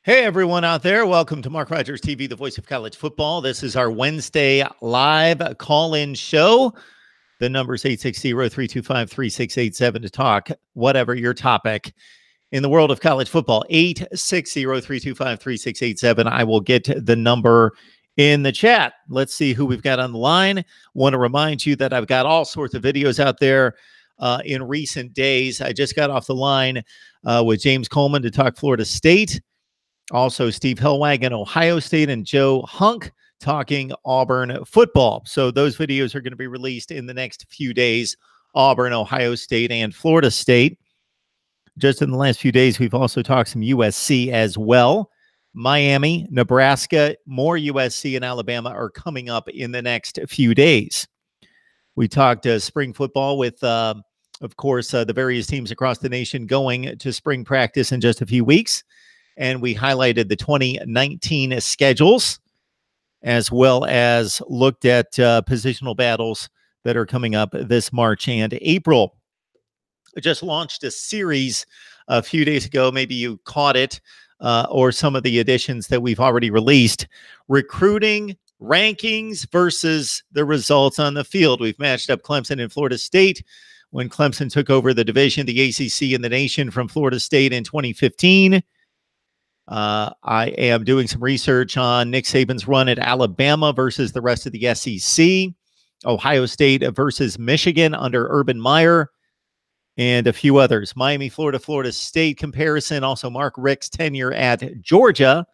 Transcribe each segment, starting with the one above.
Hey, everyone out there. Welcome to Mark Rogers TV, the voice of college football. This is our Wednesday live call-in show. The number is 860-325-3687 to talk whatever your topic in the world of college football. 860-325-3687. I will get the number in the chat. Let's see who we've got on the line. Want to remind you that I've got all sorts of videos out there in recent days. I just got off the line with James Coleman to talk Florida State. Also, Steve Hellwagon, Ohio State, and Joe Hunk talking Auburn football. So those videos are going to be released in the next few days, Auburn, Ohio State, and Florida State. Just in the last few days, we've also talked some USC as well. Miami, Nebraska, more USC, and Alabama are coming up in the next few days. We talked spring football with, of course, the various teams across the nation going to spring practice in just a few weeks. And we highlighted the 2019 schedules, as well as looked at positional battles that are coming up this March and April. I just launched a series a few days ago. Maybe you caught it, or some of the editions that we've already released. Recruiting rankings versus the results on the field. We've matched up Clemson and Florida State when Clemson took over the division, the ACC, and the nation from Florida State in 2015. I am doing some research on Nick Saban's run at Alabama versus the rest of the SEC, Ohio State versus Michigan under Urban Meyer, and a few others. Miami, Florida, Florida State comparison. Also, Mark Richt's tenure at Georgia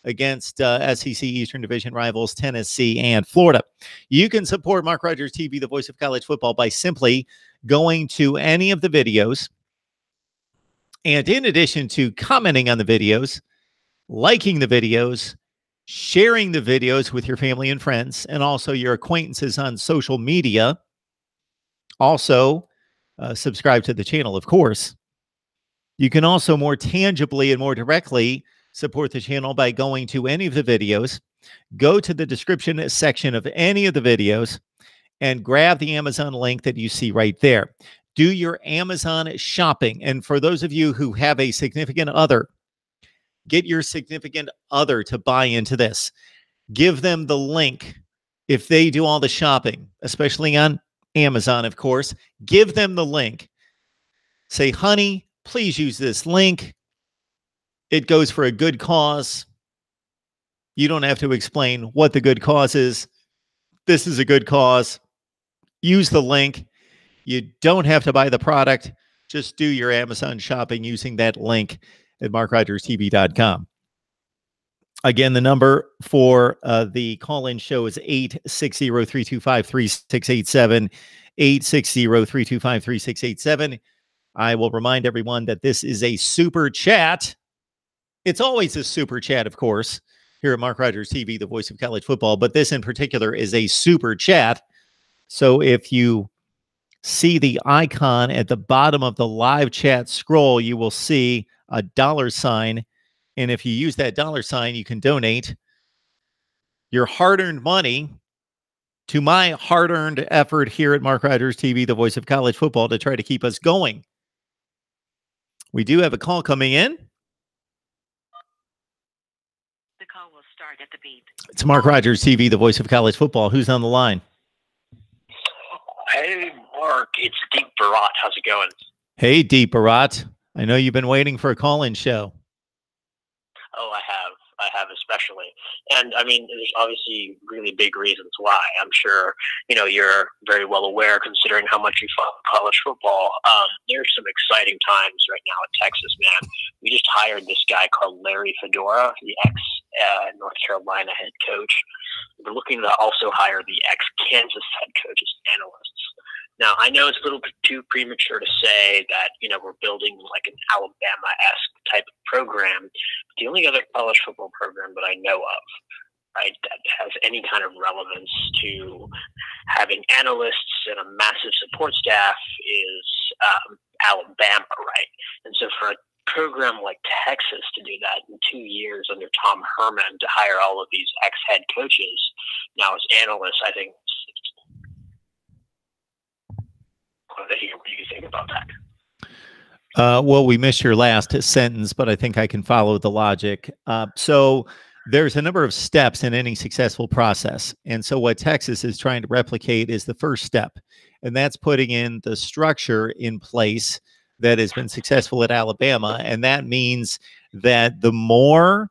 against SEC Eastern Division rivals Tennessee and Florida. You can support Mark Rogers TV, the voice of college football, by simply going to any of the videos. And in addition to commenting on the videos, liking the videos, sharing the videos with your family and friends, and also your acquaintances on social media. Also, subscribe to the channel, of course. You can also more tangibly and more directly support the channel by going to any of the videos, go to the description section of any of the videos, and grab the Amazon link that you see right there. Do your Amazon shopping. And for those of you who have a significant other, get your significant other to buy into this. Give them the link if they do all the shopping, especially on Amazon, of course. Give them the link. Say, honey, please use this link. It goes for a good cause. You don't have to explain what the good cause is. This is a good cause. Use the link. You don't have to buy the product. Just do your Amazon shopping using that link at MarkRogersTV.com. Again, the number for the call-in show is 860-325-3687, 860-325-3687. I will remind everyone that this is a super chat. It's always a super chat, of course, here at Mark Rogers TV, the voice of college football, but this in particular is a super chat. So if you see the icon at the bottom of the live chat scroll, you will see a $sign. And if you use that $sign, you can donate your hard-earned money to my hard-earned effort here at Mark Rogers TV, the voice of college football, to try to keep us going. We do have a call coming in. The call will start at the beep. It's Mark Rogers TV, the voice of college football. Who's on the line? Hey, Mark, it's Deep Barat. How's it going? Hey, Deep Barat. I know you've been waiting for a call-in show. Oh, I have especially. And I mean, there's obviously really big reasons why. I'm sure, you're very well aware considering how much you follow college football. There's some exciting times right now in Texas, man. We just hired this guy called Larry Fedora, the ex-North Carolina head coach. We're looking to also hire the ex-Kansas head coach as analysts. Now, I know it's a little bit too premature to say that, we're building like an Alabama-esque type of program. The only other college football program that I know of, right, that has any kind of relevance to having analysts and a massive support staff is Alabama, right? And so for a program like Texas to do that in 2 years under Tom Herman, to hire all of these ex-head coaches now as analysts, I think. What do you think about that? Well, we missed your last sentence, but I think I can follow the logic. So there's a number of steps in any successful process. And so what Texas is trying to replicate is the first step, and that's putting in the structure in place that has been successful at Alabama. And that means that the more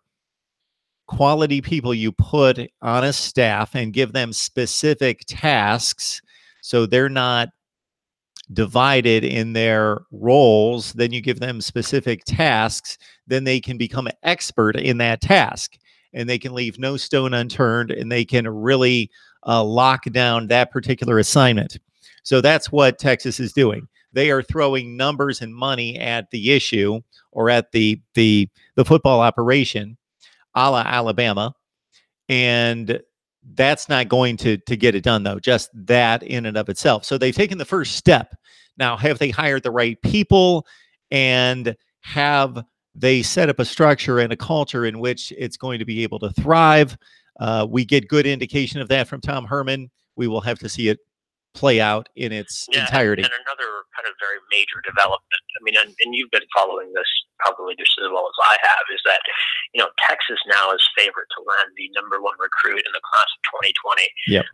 quality people you put on a staff and give them specific tasks, so they're not divided in their roles, then you give them specific tasks, then they can become an expert in that task, and they can leave no stone unturned, and they can really lock down that particular assignment. So that's what Texas is doing. They are throwing numbers and money at the issue, or at the football operation, a la Alabama, and that's not going to get it done, though, just that in and of itself. So they've taken the first step. Now, have they hired the right people, and have they set up a structure and a culture in which it's going to be able to thrive? We get good indication of that from Tom Herman. We will have to see it play out in its Yeah, entirety. and another kind of very major development. I mean, and you've been following this probably just as well as I have, is that Texas now is favored to land the #1 recruit in the class of 2020, Yep.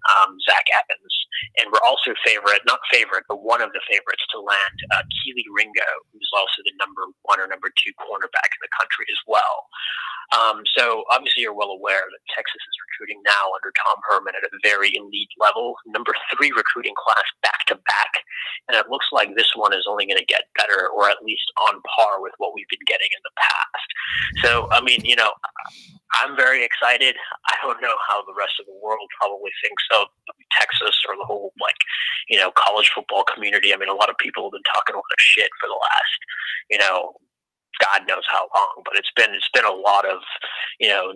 Zach Evans, and we're also not favorite, but one of the favorites to land Keely Ringo, who's also the #1 or #2 cornerback in the country as well. So obviously you're well aware that Texas is recruiting now under Tom Herman at a very elite level, #3 recruiting class back to back. And it looks like this one is only going to get better, or at least on par with what we've been getting in the past. So, I mean, I'm very excited. I don't know how the rest of the world probably thinks of Texas, or the whole, college football community. I mean, a lot of people have been talking a lot of shit for the last, God knows how long, but it's been a lot of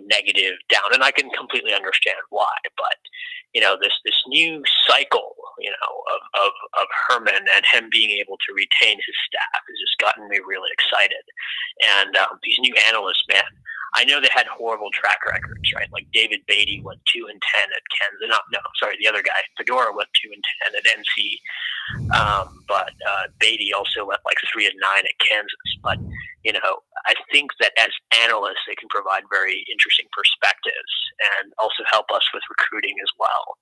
negative down, and I can completely understand why. But this new cycle of Herman and him being able to retain his staff has just gotten me really excited. And these new analysts, man, I know they had horrible track records, right? Like David Beatty went 2-10 at Kansas. No, sorry, the other guy, Fedora, went 2-10 at NC. But Beatty also went like 3-9 at Kansas. But I think that as analysts, they can provide very interesting perspectives and also help us with recruiting as well.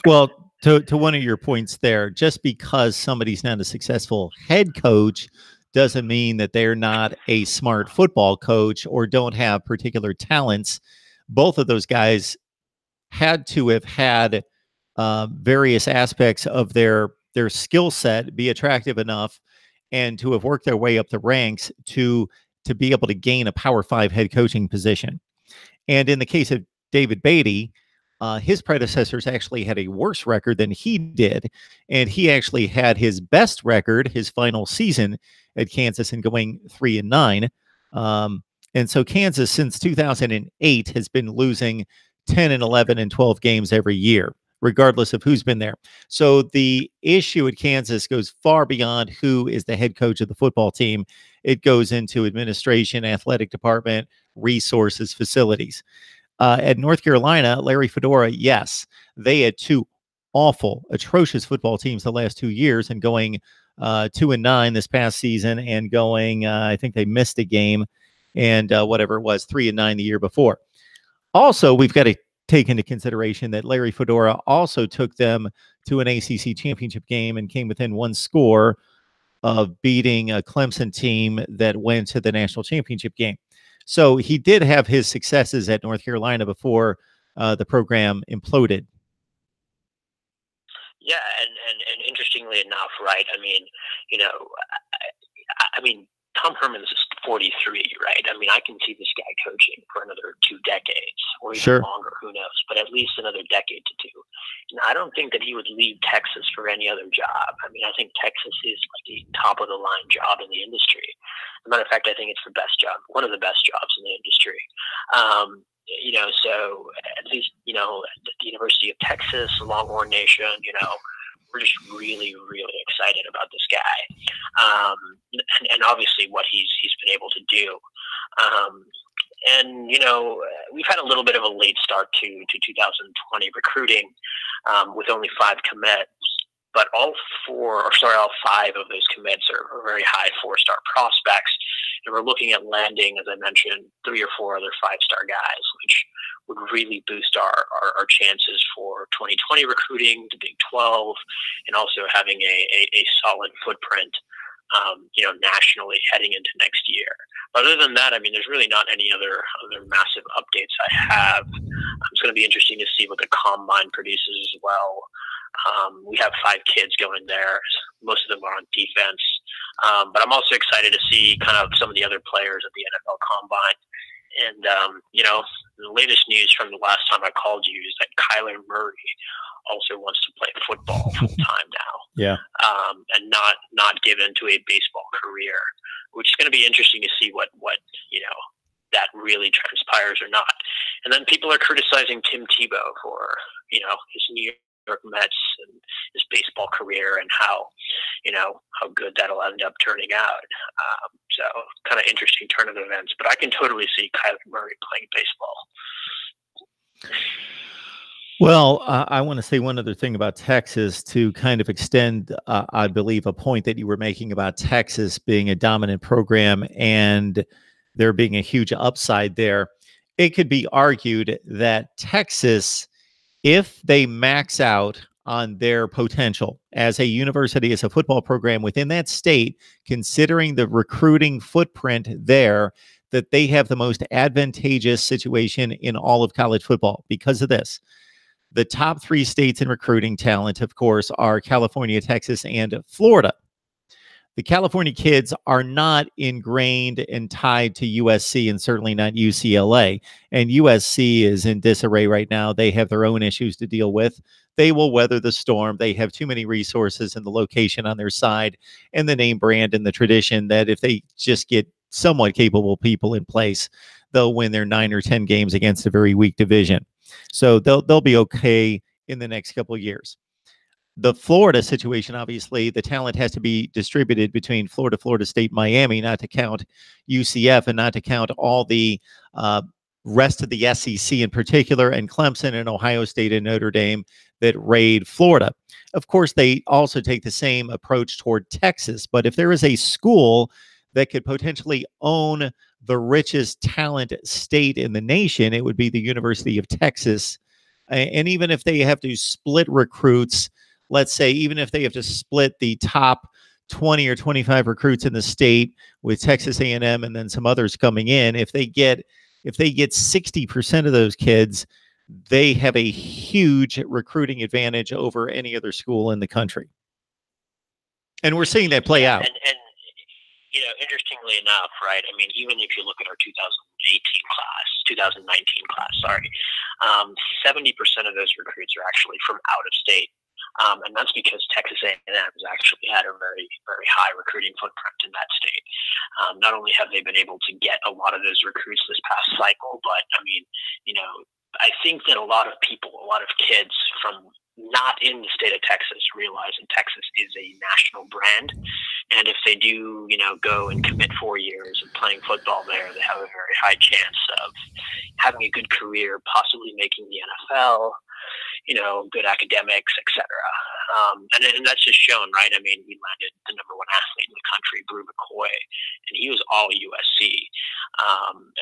Well, to one of your points there, just because somebody's not a successful head coach doesn't mean that they're not a smart football coach or don't have particular talents. Both of those guys had to have had various aspects of their skill set be attractive enough, and to have worked their way up the ranks to be able to gain a Power 5 head coaching position. And in the case of David Beatty, his predecessors actually had a worse record than he did, and he actually had his best record his final season at Kansas, and going 3-9. And so Kansas, since 2008, has been losing 10 and 11 and 12 games every year, regardless of who's been there. So the issue at Kansas goes far beyond who is the head coach of the football team. It goes into administration, athletic department, resources, facilities. At North Carolina, Larry Fedora, yes, they had two awful, atrocious football teams the last 2 years, and going 2-9 this past season, and going, I think they missed a game, and whatever it was, 3-9 the year before. Also, we've got to take into consideration that Larry Fedora also took them to an ACC championship game and came within one score of beating a Clemson team that went to the national championship game. So he did have his successes at North Carolina before the program imploded. Yeah, and interestingly enough, right? I mean, Tom Herman's is 43, right? I mean, I can see this guy coaching for another 2 decades, or even longer, who knows, but at least another decade to 2. And I don't think that he would leave Texas for any other job. I mean, I think Texas is like a top-of-the-line job in the industry. As a matter of fact, I think it's the best job, one of the best jobs in the industry. So at least, at the University of Texas, Longhorn Nation, we're just really, really excited about this guy, and obviously what he's been able to do. And we've had a little bit of a late start to 2020 recruiting, with only 5 commits. but all five of those commits are very high 4-star prospects. And we're looking at landing, as I mentioned, 3 or 4 other 5-star guys, which would really boost our chances for 2020 recruiting, the Big 12, and also having a solid footprint, nationally heading into next year. Other than that, I mean, there's really not any other massive updates I have. It's going to be interesting to see what the combine produces as well. We have 5 kids going there. Most of them are on defense. But I'm also excited to see kind of some of the other players at the NFL Combine. And, the latest news from the last time I called you is that Kyler Murray also wants to play football full time now. Yeah. And not give into a baseball career, which is going to be interesting to see what that really transpires or not. And then people are criticizing Tim Tebow for, his New York Mets and his baseball career and how good that'll end up turning out. So kind of interesting turn of events, but I can totally see Kyler Murray playing baseball. Well, I want to say one other thing about Texas to kind of extend, I believe, a point that you were making about Texas being a dominant program and there being a huge upside there. It could be argued that Texas, if they max out on their potential as a university, as a football program within that state, considering the recruiting footprint there, that they have the most advantageous situation in all of college football because of this. The top 3 states in recruiting talent, of course, are California, Texas, and Florida. The California kids are not ingrained and tied to USC and certainly not UCLA. And USC is in disarray right now. They have their own issues to deal with. They will weather the storm. They have too many resources and the location on their side and the name brand and the tradition that if they just get somewhat capable people in place, they'll win their 9 or 10 games against a very weak division. So they'll be okay in the next couple of years. The Florida situation, obviously, the talent has to be distributed between Florida, Florida State, Miami, not to count UCF and not to count all the rest of the SEC in particular, and Clemson and Ohio State and Notre Dame that raid Florida. Of course, they also take the same approach toward Texas. But if there is a school that could potentially own the richest talent state in the nation, it would be the University of Texas. And even if they have to split recruits, let's say, even if they have to split the top 20 or 25 recruits in the state with Texas A&M and then some others coming in, if they get 60% of those kids, they have a huge recruiting advantage over any other school in the country. And we're seeing that play out. And interestingly enough, right? I mean, even if you look at our 2019 class, 70% of those recruits are actually from out of state. And that's because Texas A&M has actually had a very, very high recruiting footprint in that state. Not only have they been able to get a lot of those recruits this past cycle, but I mean, I think that a lot of kids from not in the state of Texas realize that Texas is a national brand. And if they do, go and commit 4 years of playing football there, they have a very high chance of having a good career, possibly making the NFL, good academics, etc. And that's just shown, right? I mean, we landed the #1 athlete in the country, Brew McCoy, and he was all USC.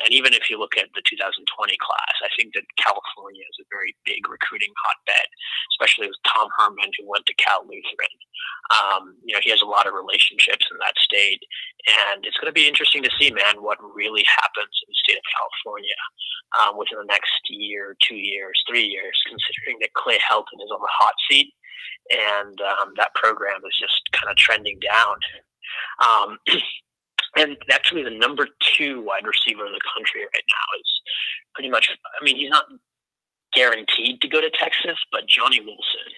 And even if you look at the 2020 class, I think that California is a very big recruiting hotbed, especially with Tom Herman, who went to Cal Lutheran. He has a lot of relationships in that state, and it's going to be interesting to see, man, what really happens in the state of California within the next year, 2 years, 3 years, considering that Clay Helton is on the hot seat, and that program is just kind of trending down. And actually the #2 wide receiver in the country right now is pretty much, I mean, he's not guaranteed to go to Texas, but Johnny Wilson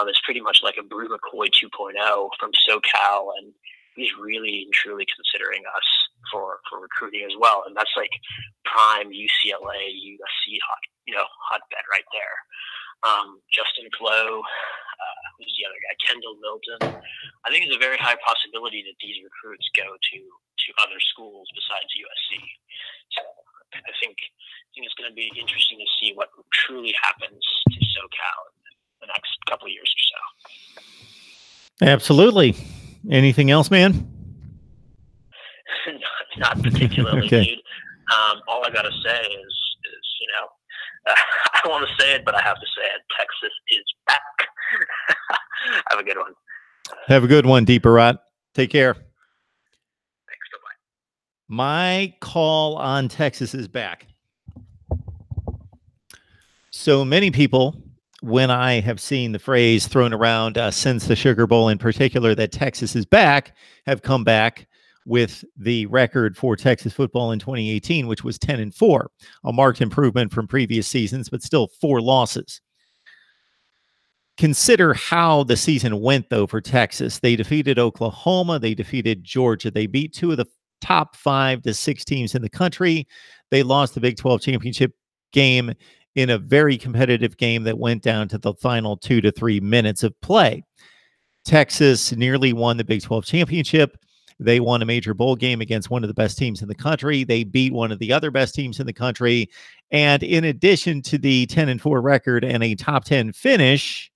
is pretty much like a Brew McCoy 2.0 from SoCal, and he's really and truly considering us for recruiting as well. And that's like prime UCLA, USC hotbed right there. Justin Flo, who's the other guy, Kendall Milton. I think it's a very high possibility that these recruits go to other schools besides USC. So I think it's going to be interesting to see what truly happens to SoCal in the next couple of years or so. Absolutely. Anything else, man? Not particularly, Okay. dude. All I gotta say is I want to say it, but I have to say it. Texas is back. Have a good one. Have a good one, Deeper Rot. Take care. Thanks. Bye-bye. My call on Texas is back. So many people, when I have seen the phrase thrown around since the Sugar Bowl in particular, that Texas is back, have come back with the record for Texas football in 2018, which was 10-4, a marked improvement from previous seasons, but still 4 losses. Consider how the season went, though, for Texas. They defeated Oklahoma. They defeated Georgia. They beat 2 of the top 5 to 6 teams in the country. They lost the Big 12 championship game in a very competitive game that went down to the final 2 to 3 minutes of play. Texas nearly won the Big 12 championship. They won a major bowl game against one of the best teams in the country. They beat one of the other best teams in the country. And in addition to the 10-4 record and a top 10 finish,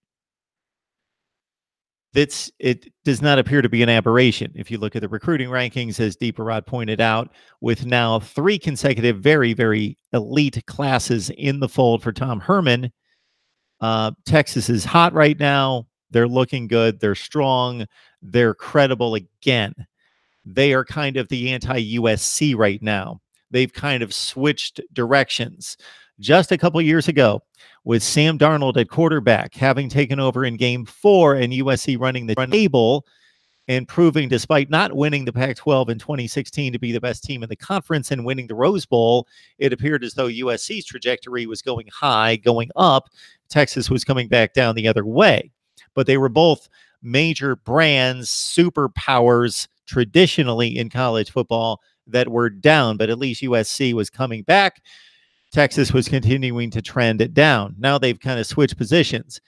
it does not appear to be an aberration. If you look at the recruiting rankings, as Deeper Rod pointed out, with now 3 consecutive very, very elite classes in the fold for Tom Herman, Texas is hot right now. They're looking good. They're strong. They're credible again. They are kind of the anti-USC right now. They've kind of switched directions. Just a couple years ago, with Sam Darnold at quarterback, having taken over in Game 4 and USC running the table and proving, despite not winning the Pac-12 in 2016, to be the best team in the conference and winning the Rose Bowl, it appeared as though USC's trajectory was going high, going up. Texas was coming back down the other way. But they were both major brands, superpowers, traditionally in college football, that were down, but at least USC was coming back. Texas was continuing to trend it down. Now they've kind of switched positions.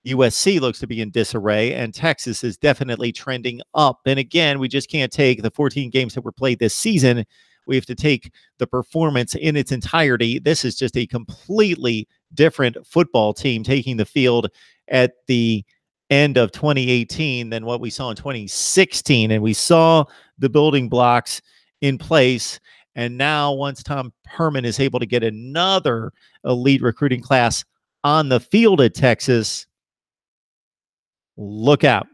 USC looks to be in disarray, and Texas is definitely trending up. And again, we just can't take the 14 games that were played this season. We have to take the performance in its entirety. This is just a completely different football team taking the field at the end of 2018 than what we saw in 2016. And we saw the building blocks in place. And now, once Tom Herman is able to get another elite recruiting class on the field at Texas, look out.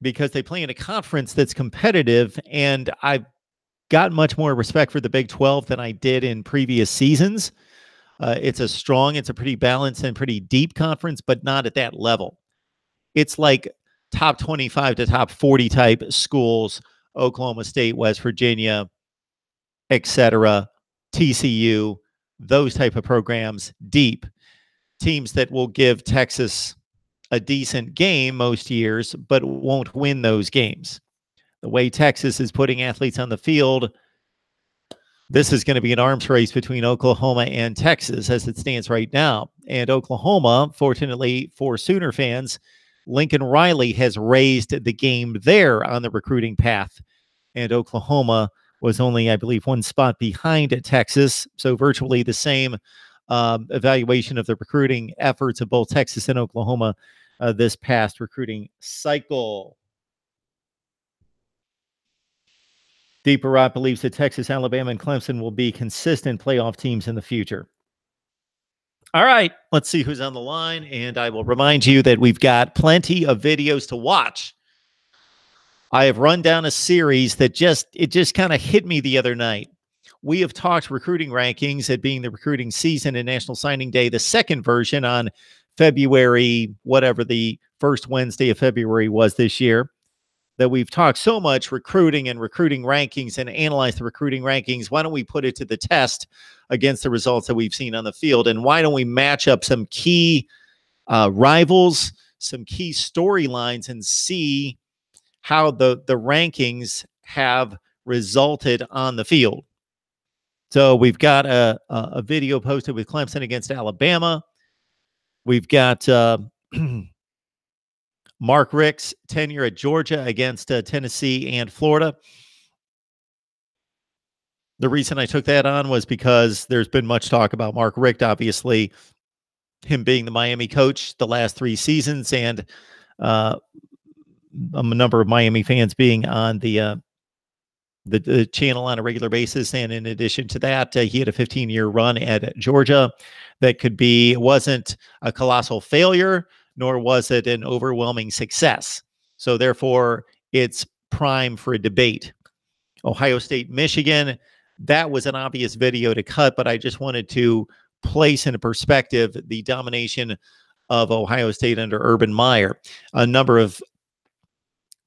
Because they play in a conference that's competitive, and I've got much more respect for the Big 12 than I did in previous seasons. It's a pretty balanced and pretty deep conference, but not at that level. It's like top 25 to top 40 type schools, Oklahoma State, West Virginia, etc., TCU, those type of programs, deep teams that will give Texas a decent game most years, but won't win those games. The way Texas is putting athletes on the field, this is going to be an arms race between Oklahoma and Texas as it stands right now. And Oklahoma, fortunately for Sooner fans, Lincoln Riley has raised the game there on the recruiting path. And Oklahoma was only, I believe, 1 spot behind Texas. So virtually the same evaluation of the recruiting efforts of both Texas and Oklahoma this past recruiting cycle. Deeper Rot believes that Texas, Alabama, and Clemson will be consistent playoff teams in the future. All right, let's see who's on the line. And I will remind you that we've got plenty of videos to watch. I have run down a series that just kind of hit me the other night. We have talked recruiting rankings, it being the recruiting season and National Signing Day, the second version on February, whatever the first Wednesday of February was this year, that we've talked so much recruiting and recruiting rankings and analyzed the recruiting rankings. Why don't we put it to the test against the results that we've seen on the field? And why don't we match up some key rivals, some key storylines, and see how the rankings have resulted on the field? So we've got a video posted with Clemson against Alabama. We've got Mark Richt's tenure at Georgia against Tennessee and Florida. The reason I took that on was because there's been much talk about Mark Richt, obviously, him being the Miami coach the last 3 seasons, and a number of Miami fans being on the channel on a regular basis. And in addition to that, he had a 15-year run at Georgia that wasn't a colossal failure, nor was it an overwhelming success. So therefore, it's prime for a debate. Ohio State, Michigan, that was an obvious video to cut, but I just wanted to place into perspective the domination of Ohio State under Urban Meyer. A number of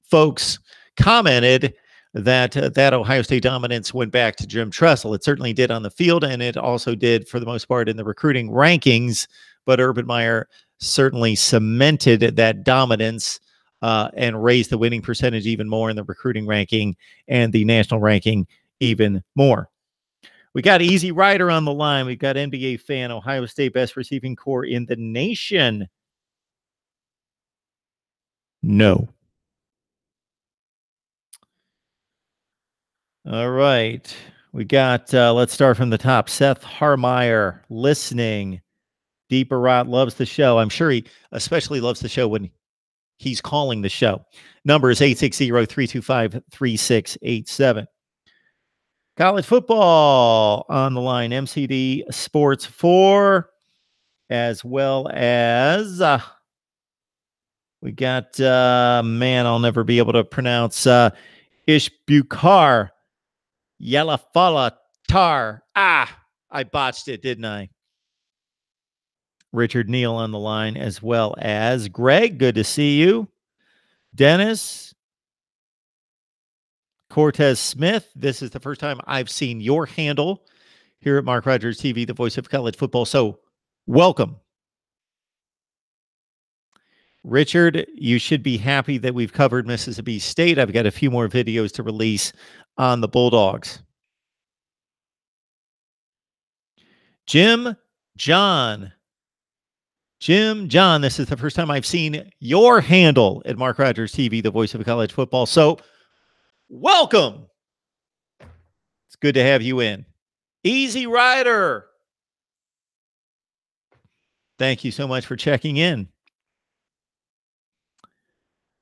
folks commented that that Ohio State dominance went back to Jim Tressel. It certainly did on the field, and it also did, for the most part, in the recruiting rankings. But Urban Meyer certainly cemented that dominance and raised the winning percentage even more in the recruiting ranking and the national ranking even more. We got Easy Rider on the line. We've got NBA fan, Ohio State best receiving core in the nation. No. All right. We got, let's start from the top. Seth Harmeyer, listening. Deeper Rot loves the show. I'm sure he especially loves the show when he's calling the show. Number is 860-325-3687. College football on the line. MCD Sports 4, as well as we got, man, I'll never be able to pronounce Ishbukar Yalafala Tar. I botched it, didn't I? Richard Neal on the line, as well as Greg. Good to see you. Dennis. Cortez Smith. This is the first time I've seen your handle here at Mark Rogers TV, the voice of college football. So welcome. Richard, you should be happy that we've covered Mississippi State. I've got a few more videos to release on the Bulldogs. Jim John, this is the first time I've seen your handle at Mark Rogers TV, the voice of college football. So welcome. It's good to have you in. Easy Rider, thank you so much for checking in.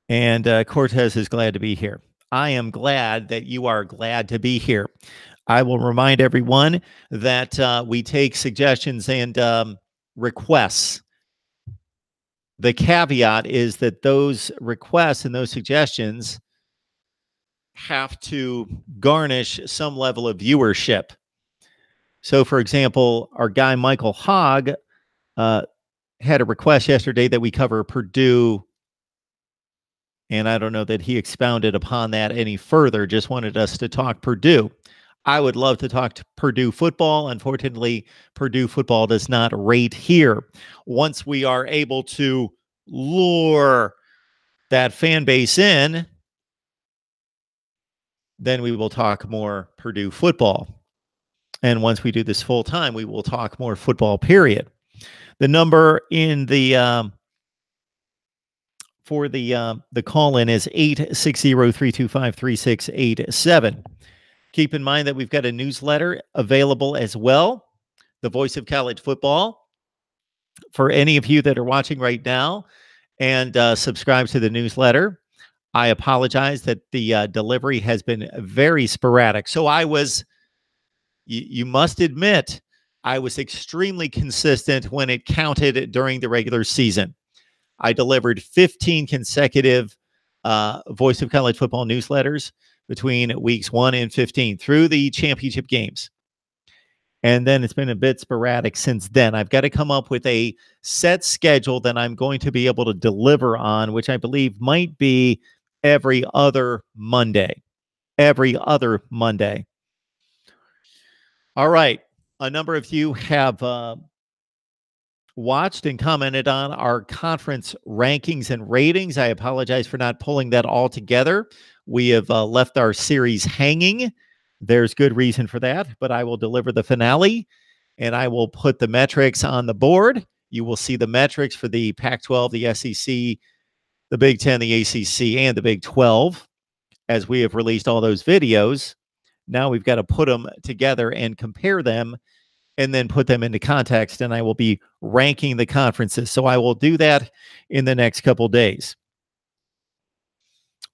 And Cortez is glad to be here. I am glad that you are glad to be here. I will remind everyone that we take suggestions and requests. The caveat is that those requests and those suggestions have to garnish some level of viewership. So, for example, our guy Michael Hogg had a request yesterday that we cover Purdue, and I don't know that he expounded upon that any further, just wanted us to talk Purdue. I would love to talk to Purdue football. Unfortunately, Purdue football does not rate here. Once we are able to lure that fan base in, then we will talk more Purdue football. And once we do this full time, we will talk more football, period. The number in the for the call-in is 860-325-3687. Keep in mind that we've got a newsletter available as well, The Voice of College Football. For any of you that are watching right now and subscribe to the newsletter, I apologize that the delivery has been very sporadic. So I was, you must admit, I was extremely consistent when it counted during the regular season. I delivered 15 consecutive Voice of College Football newsletters between weeks 1 and 15 through the championship games. And then it's been a bit sporadic since then. I've got to come up with a set schedule that I'm going to be able to deliver on, which I believe might be every other Monday. Every other Monday. All right. A number of you have watched and commented on our conference rankings and ratings. I apologize for not pulling that all together. We have left our series hanging. There's good reason for that, but I will deliver the finale and I will put the metrics on the board. You will see the metrics for the Pac-12, the SEC, the Big Ten, the ACC, and the Big 12 as we have released all those videos. Now we've got to put them together and compare them and then put them into context, and I will be ranking the conferences. So I will do that in the next couple days.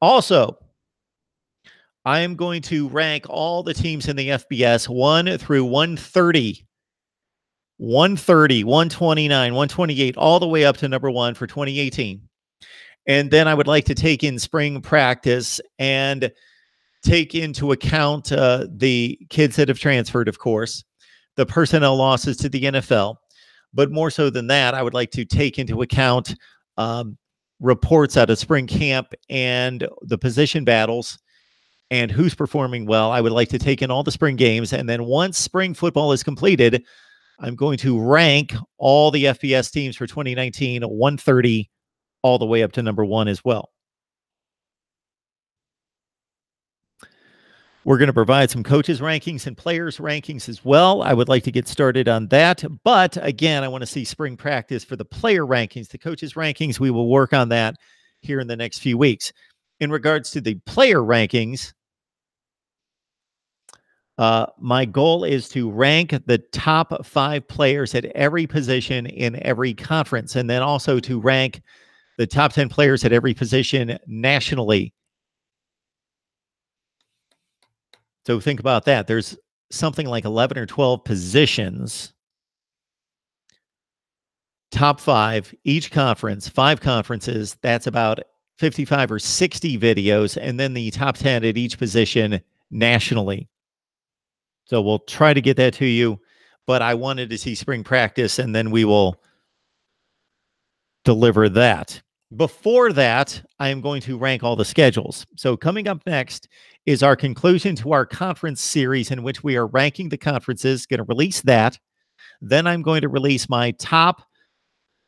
Also, I am going to rank all the teams in the FBS 1 through 130. 130, 129, 128, all the way up to number 1 for 2018. And then I would like to take in spring practice and take into account the kids that have transferred, of course, the personnel losses to the NFL. But more so than that, I would like to take into account reports out of spring camp and the position battles and who's performing well. I would like to take in all the spring games. And then once spring football is completed, I'm going to rank all the FBS teams for 2019, 130, all the way up to number 1 as well. We're going to provide some coaches rankings and players rankings as well. I would like to get started on that. But again, I want to see spring practice for the player rankings, the coaches rankings. We will work on that here in the next few weeks. In regards to the player rankings, my goal is to rank the top 5 players at every position in every conference, and then also to rank the top 10 players at every position nationally. So think about that. There's something like 11 or 12 positions, top 5, each conference, 5 conferences. That's about 55 or 60 videos, and then the top 10 at each position nationally. So we'll try to get that to you, but I wanted to see spring practice, and then we will deliver that. Before that, I am going to rank all the schedules. So coming up next is our conclusion to our conference series in which we are ranking the conferences. Going to release that. Then I'm going to release my top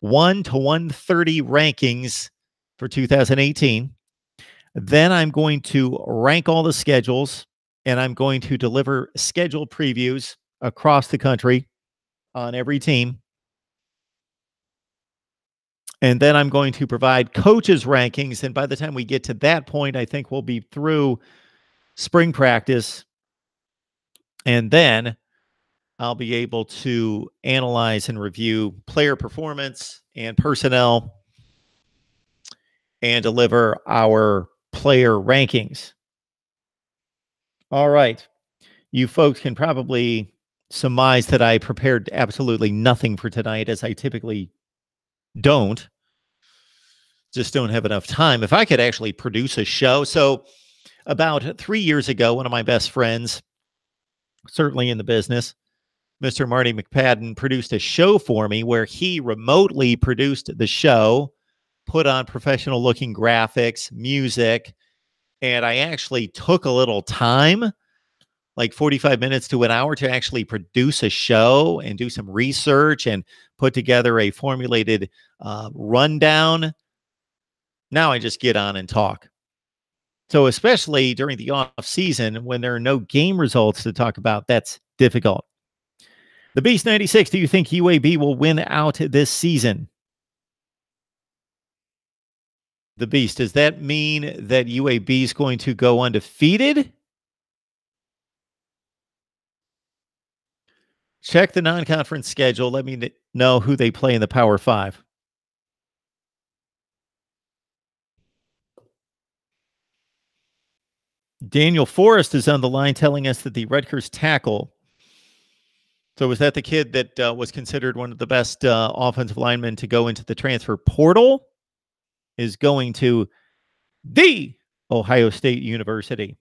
1 to 130 rankings for 2018. Then I'm going to rank all the schedules, and I'm going to deliver schedule previews across the country on every team. And then I'm going to provide coaches rankings. And by the time we get to that point, I think we'll be through spring practice. And then I'll be able to analyze and review player performance and personnel and deliver our player rankings. All right. You folks can probably surmise that I prepared absolutely nothing for tonight, as I typically don't. Just don't have enough time. If I could actually produce a show. So about 3 years ago, one of my best friends, certainly in the business, Mr. Marty McPadden, produced a show for me where he remotely produced the show, put on professional looking graphics, music, and I actually took a little time, like 45 minutes to an hour, to actually produce a show and do some research and put together a formulated rundown. Now I just get on and talk. So especially during the off season when there are no game results to talk about, that's difficult. The Beast 96, do you think UAB will win out this season? The Beast, does that mean that UAB is going to go undefeated? Check the non-conference schedule. Let me know who they play in the Power 5. Daniel Forrest is on the line telling us that the Rutgers tackle, so was that the kid that was considered one of the best offensive linemen to go into the transfer portal, is going to the Ohio State University?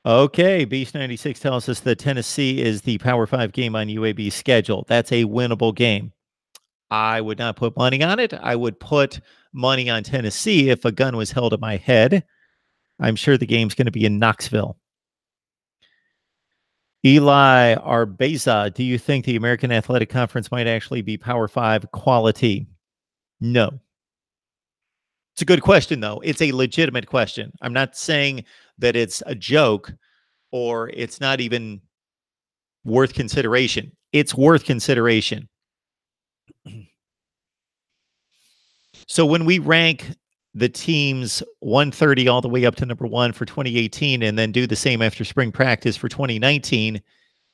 Okay, Beast 96 tells us that Tennessee is the Power 5 game on UAB's schedule. That's a winnable game. I would not put money on it. I would put money on Tennessee if a gun was held at my head. I'm sure the game's going to be in Knoxville. Eli Arbeza, do you think the American Athletic Conference might actually be Power 5 quality? No. It's a good question, though. It's a legitimate question. I'm not saying that it's a joke or it's not even worth consideration. It's worth consideration. So when we rank the teams 130 all the way up to number 1 for 2018 and then do the same after spring practice for 2019,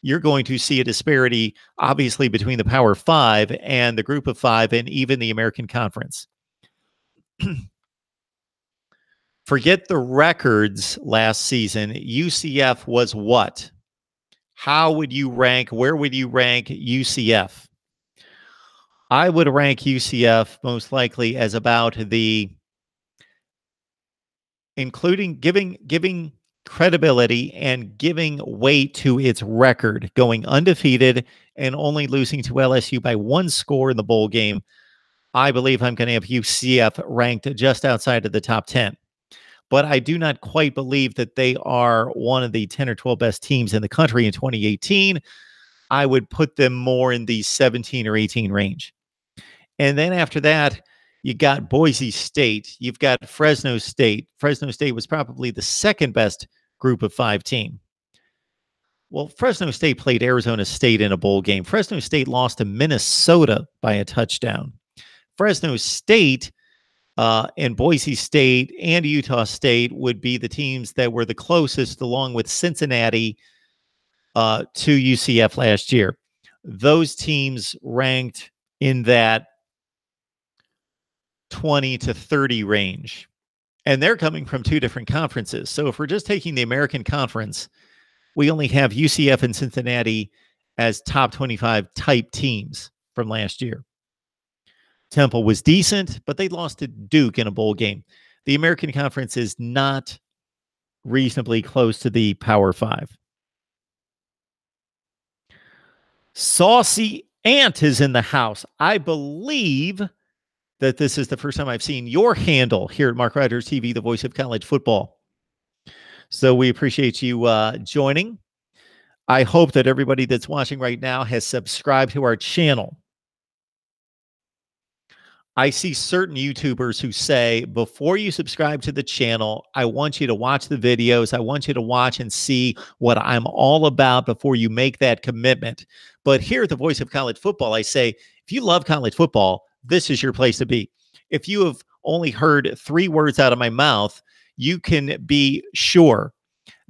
you're going to see a disparity, obviously, between the Power Five and the Group of Five and even the American Conference. Forget the records last season. UCF was what? How would you rank? Where would you rank UCF? I would rank UCF most likely as about the, including giving credibility and giving weight to its record, going undefeated and only losing to LSU by 1 score in the bowl game. I believe I'm going to have UCF ranked just outside of the top 10. But I do not quite believe that they are one of the 10 or 12 best teams in the country in 2018. I would put them more in the 17 or 18 range. And then after that, you got Boise State. You've got Fresno State. Fresno State was probably the second best Group of Five team. Well, Fresno State played Arizona State in a bowl game. Fresno State lost to Minnesota by a touchdown. Fresno State and Boise State and Utah State would be the teams that were the closest, along with Cincinnati, to UCF last year. Those teams ranked in that 20 to 30 range. And they're coming from 2 different conferences. So if we're just taking the American Conference, we only have UCF and Cincinnati as top 25 type teams from last year. Temple was decent, but they lost to Duke in a bowl game. The American Conference is not reasonably close to the Power Five. Saucy Ant is in the house. I believe that this is the first time I've seen your handle here at Mark Rogers TV, the voice of college football. So we appreciate you joining. I hope that everybody that's watching right now has subscribed to our channel. I see certain YouTubers who say, before you subscribe to the channel, I want you to watch the videos. I want you to watch and see what I'm all about before you make that commitment. But here at the Voice of College Football, I say, if you love college football, this is your place to be. If you have only heard 3 words out of my mouth, you can be sure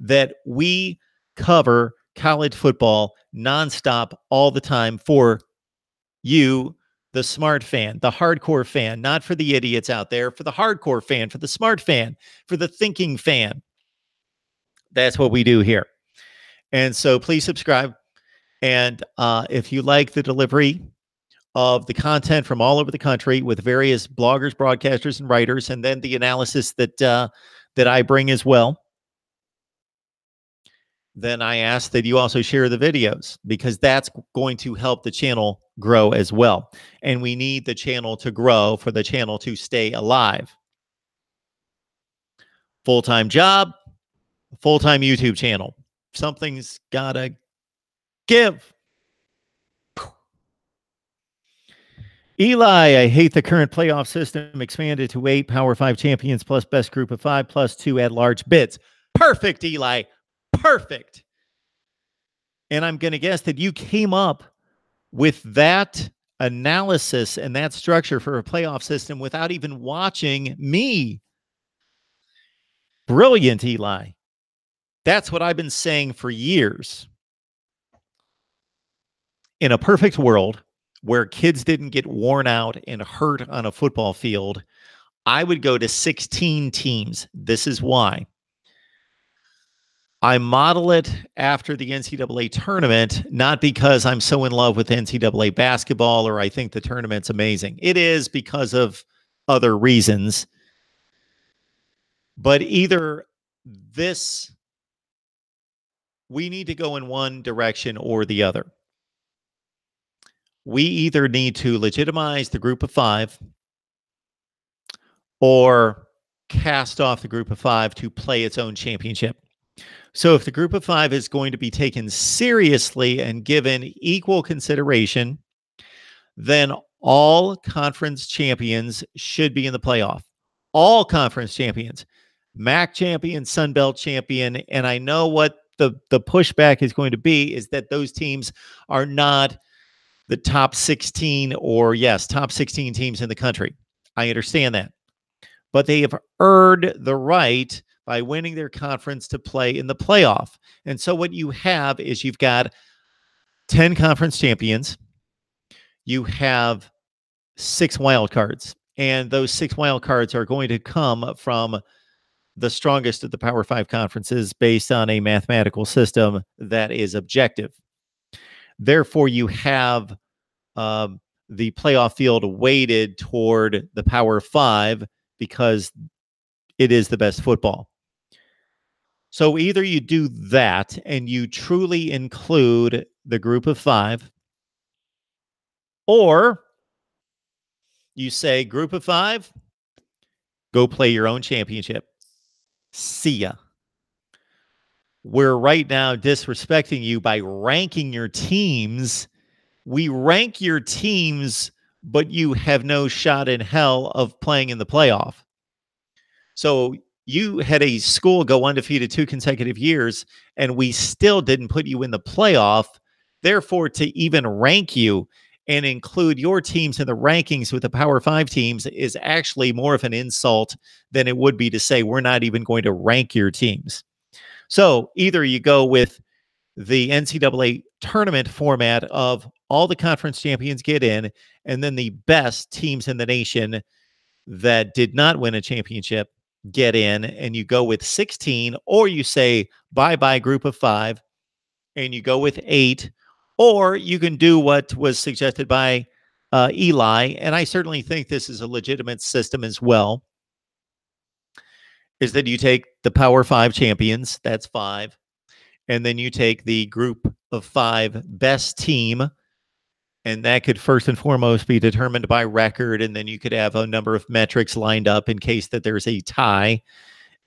that we cover college football nonstop all the time for you, the smart fan, the hardcore fan, not for the idiots out there, for the hardcore fan, for the smart fan, for the thinking fan. That's what we do here. And so please subscribe. And if you like the delivery of the content from all over the country with various bloggers, broadcasters, and writers, and then the analysis that that I bring as well, then I ask that you also share the videos, because that's going to help the channel grow as well. And we need the channel to grow for the channel to stay alive. Full-time job, full-time YouTube channel. Something's gotta give. Eli, I hate the current playoff system expanded to 8 Power 5 champions plus best group of 5 plus 2 at-large bids. Perfect, Eli. Perfect. And I'm going to guess that you came up with that analysis and that structure for a playoff system without even watching me. Brilliant, Eli. That's what I've been saying for years. In a perfect world where kids didn't get worn out and hurt on a football field, I would go to 16 teams. This is why. I model it after the NCAA tournament, not because I'm so in love with NCAA basketball or I think the tournament's amazing. It is because of other reasons. But either this, we need to go in one direction or the other. We either need to legitimize the group of 5 or cast off the group of 5 to play its own championship. So if the group of 5 is going to be taken seriously and given equal consideration, then all conference champions should be in the playoff. All conference champions, MAC champion, Sun Belt champion. And I know what the pushback is going to be is that those teams are not the top 16 or, yes, top 16 teams in the country. I understand that. But they have earned the right by winning their conference to play in the playoff. And so what you have is you've got 10 conference champions. You have 6 wild cards, and those 6 wild cards are going to come from the strongest of the Power 5 conferences based on a mathematical system that is objective. Therefore, you have the playoff field weighted toward the Power 5 because it is the best football. So either you do that and you truly include the group of 5, or you say, group of 5, go play your own championship. See ya. We're right now disrespecting you by ranking your teams. We rank your teams, but you have no shot in hell of playing in the playoff. So you had a school go undefeated 2 consecutive years, and we still didn't put you in the playoff. Therefore, to even rank you and include your teams in the rankings with the Power 5 teams is actually more of an insult than it would be to say we're not even going to rank your teams. So either you go with the NCAA tournament format of all the conference champions get in, and then the best teams in the nation that did not win a championship get in, and you go with 16, or you say bye-bye group of 5 and you go with 8, or you can do what was suggested by Eli, and I certainly think this is a legitimate system as well, is that you take the Power 5 champions, that's 5, and then you take the group of 5 best team, and that could first and foremost be determined by record, and then you could have a number of metrics lined up in case that there's a tie,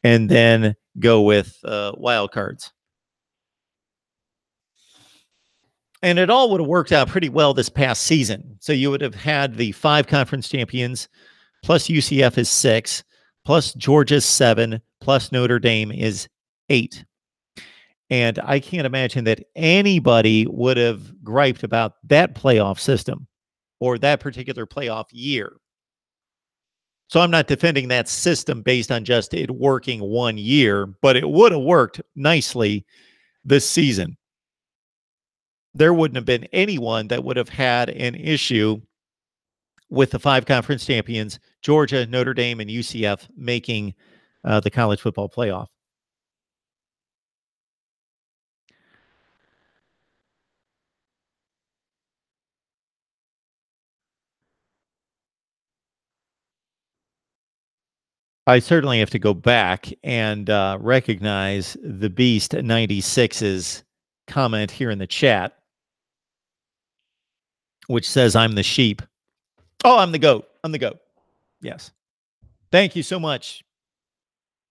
and then go with wild cards. And it all would have worked out pretty well this past season. So you would have had the 5 conference champions, plus UCF is 6, plus Georgia's 7, plus Notre Dame is 8. And I can't imagine that anybody would have griped about that playoff system or that particular playoff year. So I'm not defending that system based on just it working one year, but it would have worked nicely this season. There wouldn't have been anyone that would have had an issue with the 5 conference champions, Georgia, Notre Dame, and UCF making the college football playoff. I certainly have to go back and recognize the Beast 96's comment here in the chat, which says, I'm the sheep. Oh, I'm the goat. I'm the goat. Yes. Thank you so much,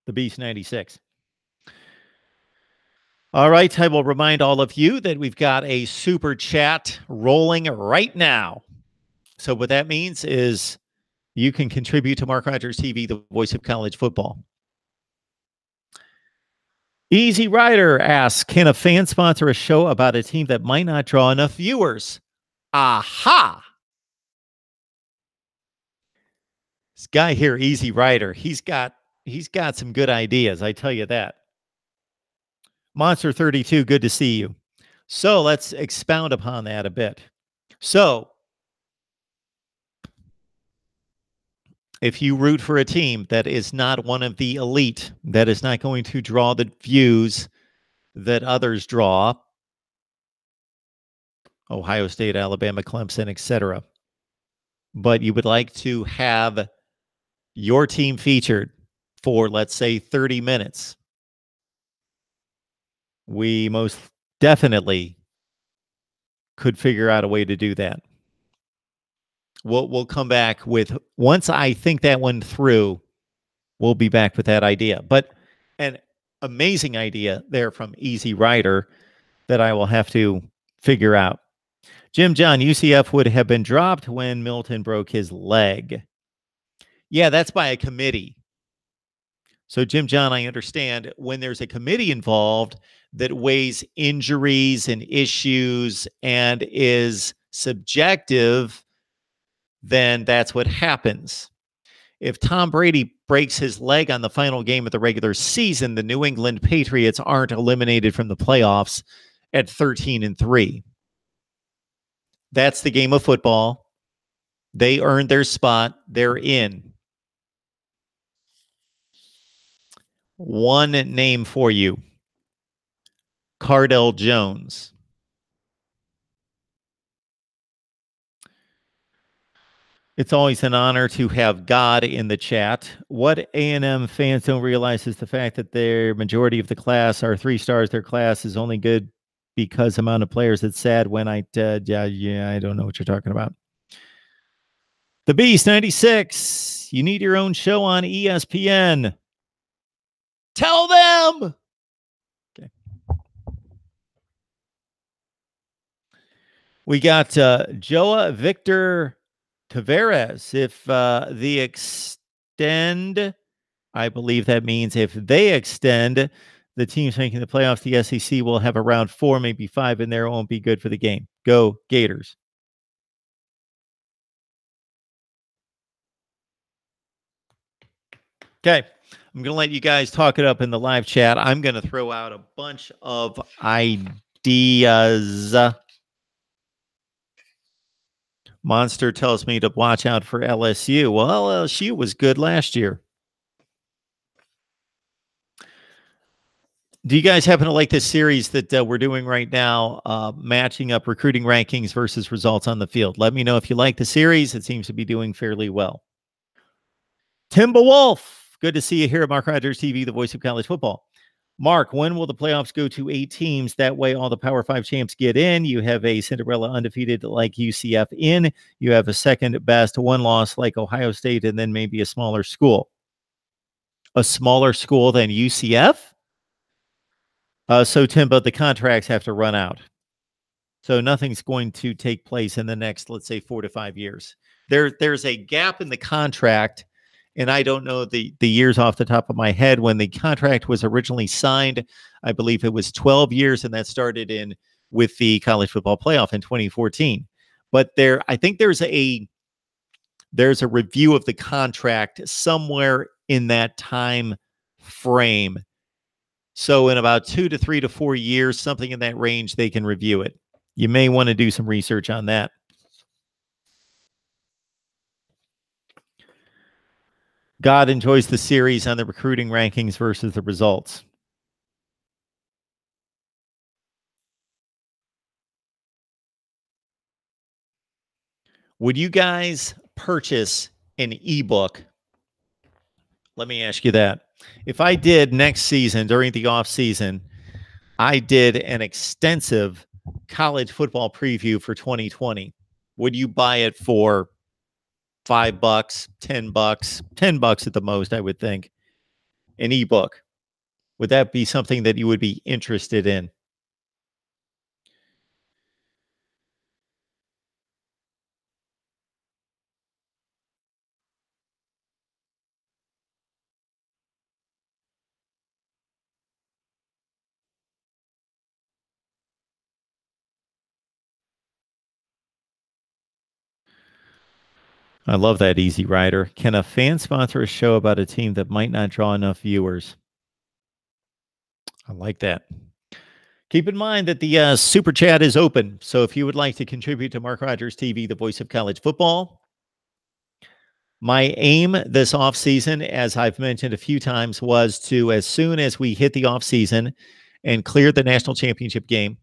the Beast 96. All right. I will remind all of you that we've got a super chat rolling right now. So what that means is you can contribute to Mark Rogers TV, the voice of college football. Easy Rider asks, can a fan sponsor a show about a team that might not draw enough viewers? Aha! This guy here, Easy Rider, he's got some good ideas, I tell you that. Monster 32, good to see you. So let's expound upon that a bit. So if you root for a team that is not one of the elite, that is not going to draw the views that others draw, Ohio State, Alabama, Clemson, etc., but you would like to have your team featured for, let's say, 30 minutes, we most definitely could figure out a way to do that. We'll come back with, once I think that one through, we'll be back with that idea. But an amazing idea there from Easy Rider that I will have to figure out. Jim John, UCF would have been dropped when Milton broke his leg. Yeah, that's by a committee. So Jim John, I understand when there's a committee involved that weighs injuries and issues and is subjective, then that's what happens. If Tom Brady breaks his leg on the final game of the regular season, the New England Patriots aren't eliminated from the playoffs at 13-3. That's the game of football. They earned their spot. They're in. One name for you. Cardell Jones. It's always an honor to have God in the chat. What A&M fans don't realize is the fact that their majority of the class are 3 stars. Their class is only good because amount of players. It's sad when I don't know what you're talking about. The Beast 96. You need your own show on ESPN. Tell them. Okay. We got Joa Victor Tavares. If the extend, I believe that means if they extend, the teams making the playoffs, the SEC will have around 4, maybe 5 in there. It won't be good for the game. Go Gators. Okay. I'm going to let you guys talk it up in the live chat. I'm going to throw out a bunch of ideas. Monster tells me to watch out for LSU. Well, LSU was good last year. Do you guys happen to like this series that we're doing right now, matching up recruiting rankings versus results on the field? Let me know if you like the series. It seems to be doing fairly well. Timberwolf, good to see you here at Mark Rogers TV, the voice of college football. Mark, when will the playoffs go to 8 teams? That way all the Power 5 champs get in. You have a Cinderella undefeated like UCF in. You have a second best 1 loss like Ohio State, and then maybe a smaller school. A smaller school than UCF? So, Tim, but the contracts have to run out. So nothing's going to take place in the next, let's say, 4 to 5 years. There's a gap in the contract, and I don't know the years off the top of my head. When the contract was originally signed, I believe it was 12 years, and that started in with the college football playoff in 2014. But I think there's a review of the contract somewhere in that time frame. So in about 2 to 3 to 4 years, something in that range, they can review it. You may want to do some research on that. God enjoys the series on the recruiting rankings versus the results. Would you guys purchase an ebook? Let me ask you that. If I did next season, during the off season, I did an extensive college football preview for 2020. Would you buy it for $5, $10, $10 at the most, I would think, an ebook? Would that be something that you would be interested in? I love that, Easy Rider. Can a fan sponsor a show about a team that might not draw enough viewers? I like that. Keep in mind that the super chat is open. So if you would like to contribute to Mark Rogers TV, the voice of college football, my aim this offseason, as I've mentioned a few times, was to, as soon as we hit the offseason and clear the national championship game,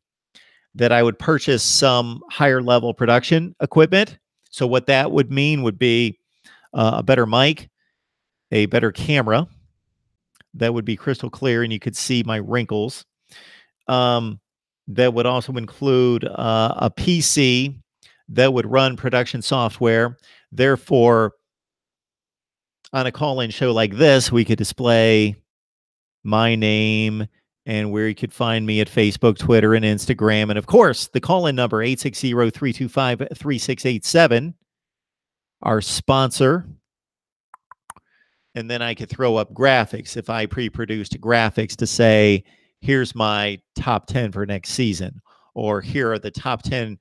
that I would purchase some higher level production equipment. So what that would mean would be a better mic, a better camera that would be crystal clear and you could see my wrinkles. That would also include a PC that would run production software. Therefore, on a call-in show like this, we could display my name and where you could find me at Facebook, Twitter, and Instagram. And of course, the call-in number, 860-325-3687, our sponsor. And then I could throw up graphics if I pre-produced graphics to say, here's my top 10 for next season, or here are the top 10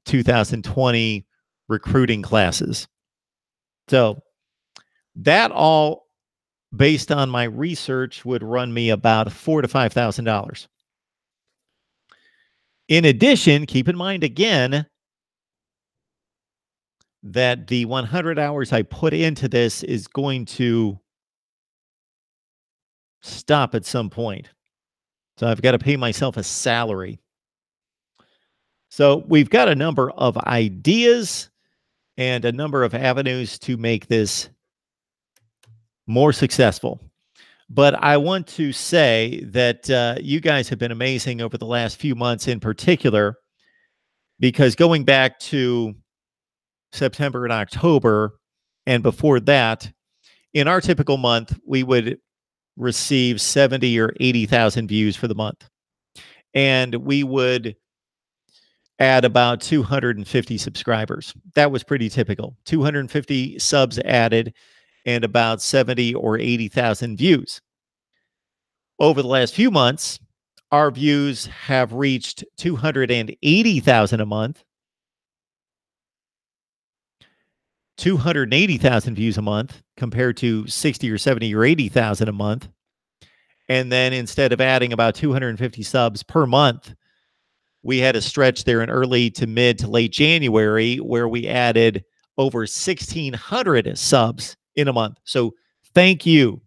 2020 recruiting classes. So that all, based on my research, would run me about $4,000 to $5,000. In addition, keep in mind again, that the 100 hours I put into this is going to stop at some point. So I've got to pay myself a salary. So we've got a number of ideas and a number of avenues to make this more successful. But I want to say that you guys have been amazing over the last few months in particular, because going back to September and October, and before that, in our typical month, we would receive 70 or 80,000 views for the month. And we would add about 250 subscribers. That was pretty typical. 250 subs added and about 70 or 80,000 views. Over the last few months, our views have reached 280,000 a month, 280,000 views a month compared to 60 or 70 or 80,000 a month. And then instead of adding about 250 subs per month, we had a stretch there in early to mid to late January where we added over 1,600 subs in a month. So thank you.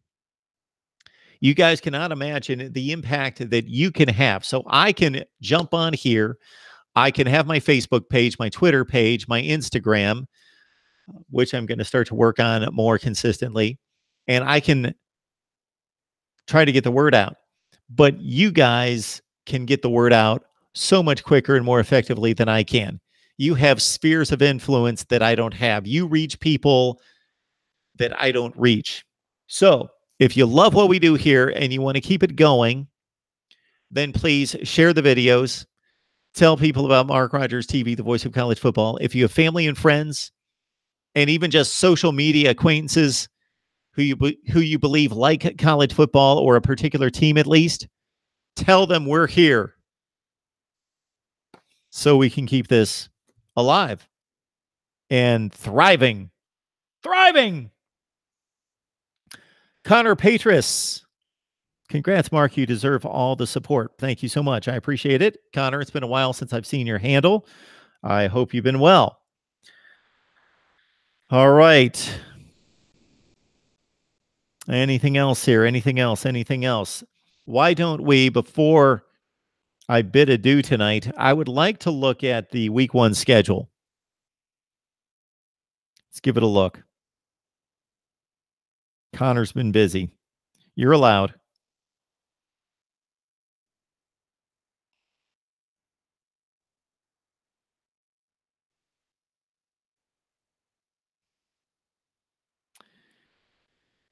You guys cannot imagine the impact that you can have. So I can jump on here. I can have my Facebook page, my Twitter page, my Instagram, which I'm going to start to work on more consistently. And I can try to get the word out. But you guys can get the word out so much quicker and more effectively than I can. You have spheres of influence that I don't have. You reach people that I don't reach. So if you love what we do here and you want to keep it going, then please share the videos. Tell people about Mark Rogers TV, the voice of college football. If you have family and friends, and even just social media acquaintances who you believe like college football or a particular team at least, tell them we're here so we can keep this alive and thriving. Thriving! Connor Patris. Congrats, Mark. You deserve all the support. Thank you so much. I appreciate it. Connor, it's been a while since I've seen your handle. I hope you've been well. All right. Anything else here? Anything else? Anything else? Why don't we, before I bid adieu tonight, I would like to look at the week 1 schedule. Let's give it a look. Connor's been busy. You're allowed.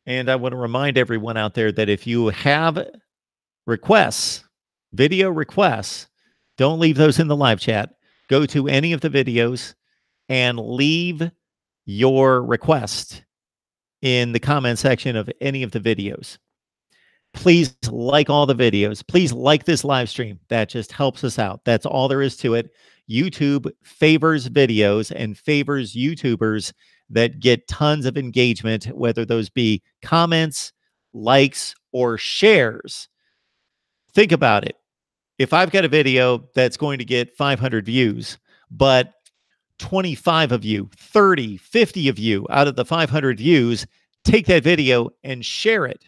And I want to remind everyone out there that if you have requests, video requests, don't leave those in the live chat. Go to any of the videos and leave your request in the comment section of any of the videos. Please like all the videos. Please like this live stream. That just helps us out. That's all there is to it. YouTube favors videos and favors YouTubers that get tons of engagement, whether those be comments, likes, or shares. Think about it. If I've got a video that's going to get 500 views, but 25 of you, 30, 50 of you out of the 500 views take that video and share it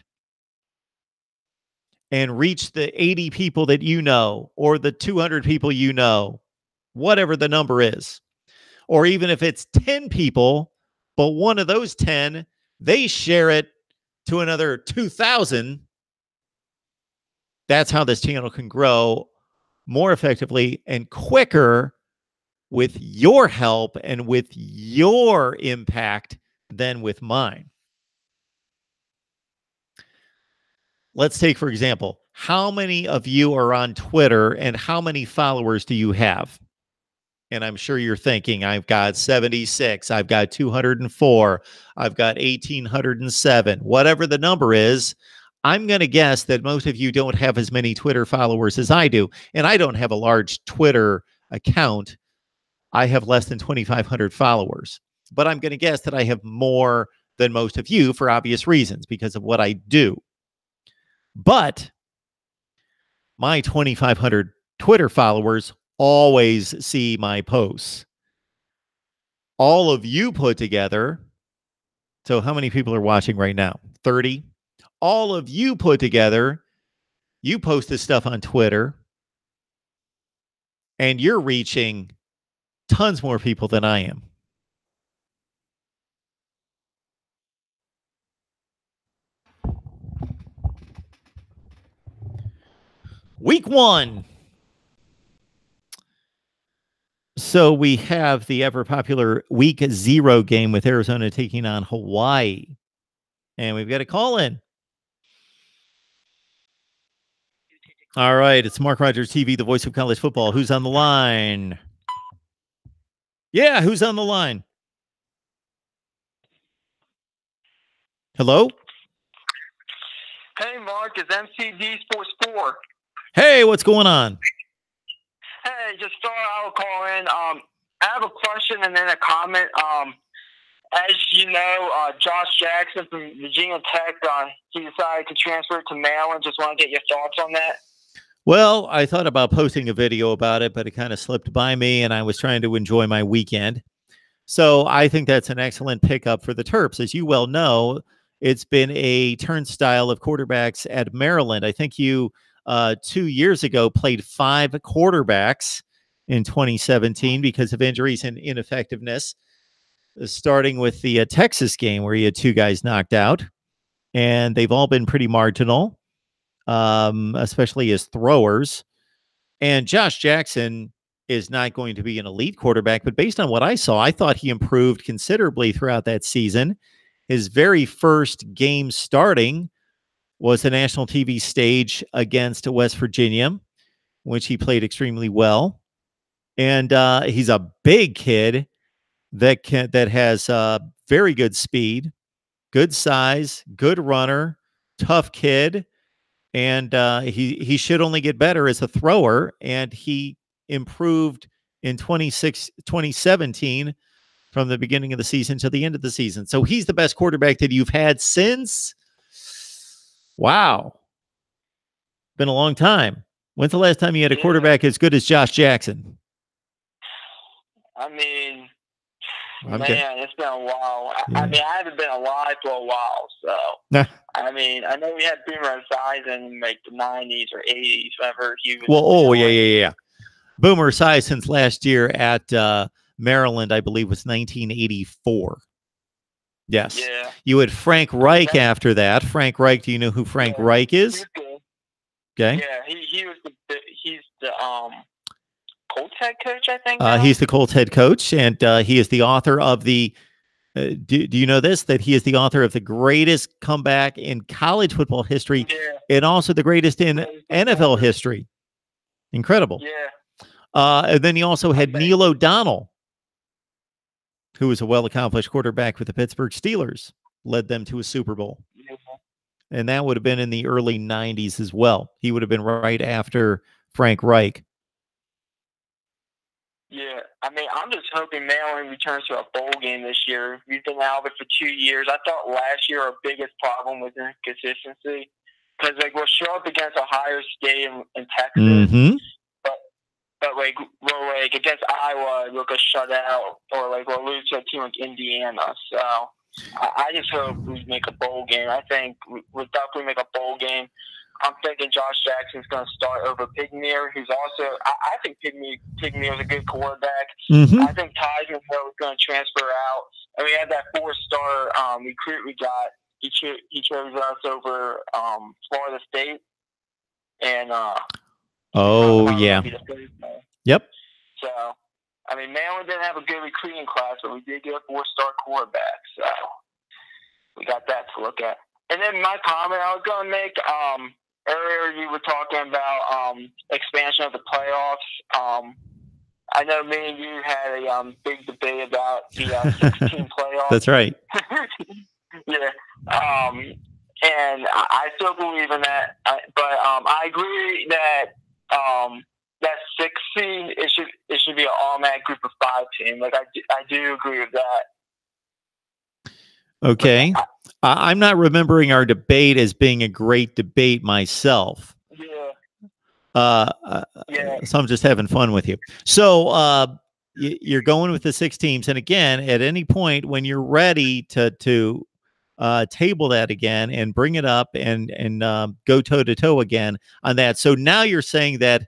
and reach the 80 people that you know, or the 200 people you know, whatever the number is. Or even if it's 10 people, but one of those 10, they share it to another 2,000. That's how this channel can grow more effectively and quicker with your help and with your impact than with mine. Let's take, for example, how many of you are on Twitter and how many followers do you have? And I'm sure you're thinking, I've got 76, I've got 204, I've got 1,807, whatever the number is. I'm going to guess that most of you don't have as many Twitter followers as I do. And I don't have a large Twitter account. I have less than 2,500 followers. But I'm going to guess that I have more than most of you for obvious reasons because of what I do. But my 2,500 Twitter followers always see my posts. all of you put together. So how many people are watching right now? 30. All of you put together, you post this stuff on Twitter, and you're reaching tons more people than I am. Week 1. So we have the ever popular Week 0 game with Arizona taking on Hawaii. And we've got a call in. All right, it's Mark Rogers TV, the voice of college football. Who's on the line? Yeah, who's on the line? Hello? Hey, Mark, it's MCD Sports 4. Hey, what's going on? Hey, just thought I would call in. I have a question and then a comment. As you know, Josh Jackson from Virginia Tech, he decided to transfer to Maryland. Just want to get your thoughts on that. Well, I thought about posting a video about it, but it kind of slipped by me, and I was trying to enjoy my weekend. So I think that's an excellent pickup for the Terps. As you well know, it's been a turnstile of quarterbacks at Maryland. I think you 2 years ago played 5 quarterbacks in 2017 because of injuries and ineffectiveness, starting with the Texas game where you had 2 guys knocked out, and they've all been pretty marginal, especially as throwers. And Josh Jackson is not going to be an elite quarterback, but based on what I saw, I thought he improved considerably throughout that season. His very first game starting was the national TV stage against West Virginia, which he played extremely well. And he's a big kid that has very good speed, good size, good runner, tough kid. And he should only get better as a thrower. And he improved in 2017 from the beginning of the season to the end of the season. So he's the best quarterback that you've had since. Wow. Been a long time. When's the last time you had a quarterback as good as Josh Jackson? I mean, it's been a while. I mean, I haven't been alive for a while, so. I mean, I know we had Boomer Esiason in like the 90s or 80s, whenever he was. Well, yeah. Boomer Esiason last year at Maryland, I believe, was 1984. Yes. Yeah. You had Frank Reich after that. Frank Reich, do you know who Frank Reich is? Okay. Yeah, he's the Colts head coach, I think. He's the Colts head coach, and he is the author of the do you know this? That he is the author of the greatest comeback in college football history, and also the greatest in NFL history. Incredible. Yeah. And then he also had Neil O'Donnell, who was a well-accomplished quarterback with the Pittsburgh Steelers, led them to a Super Bowl. And that would have been in the early 90s as well. He would have been right after Frank Reich. Yeah, I mean, I'm just hoping Maryland returns to a bowl game this year. We've been out of it for 2 years. I thought last year our biggest problem was inconsistency. Because, like, we'll show up against Ohio State in Texas, but like, against Iowa, we'll get shut out, or, like, we'll lose to a team like Indiana. So I just hope we make a bowl game. I think we'll definitely make a bowl game. I'm thinking Josh Jackson's going to start over Pigmere, who's also – I think Pigmere is a good quarterback. I think Tyson was going to transfer out. And we had that 4-star recruit we got. He chose us over Florida State. And Yep. So, I mean, Maryland didn't have a good recruiting class, but we did get a 4-star quarterback. So, we got that to look at. And then my comment I was going to make, earlier you were talking about expansion of the playoffs. I know me and you had a big debate about the 16 playoffs. That's right. Yeah. And I still believe in that. But I agree that that 6 seed, it should be an automatic group of 5 team. Like, I do agree with that. Okay. I'm not remembering our debate as being a great debate myself. Yeah. So I'm just having fun with you. So you're going with the 6 teams. And again, at any point when you're ready to table that again and bring it up and go toe to toe again on that. So now you're saying that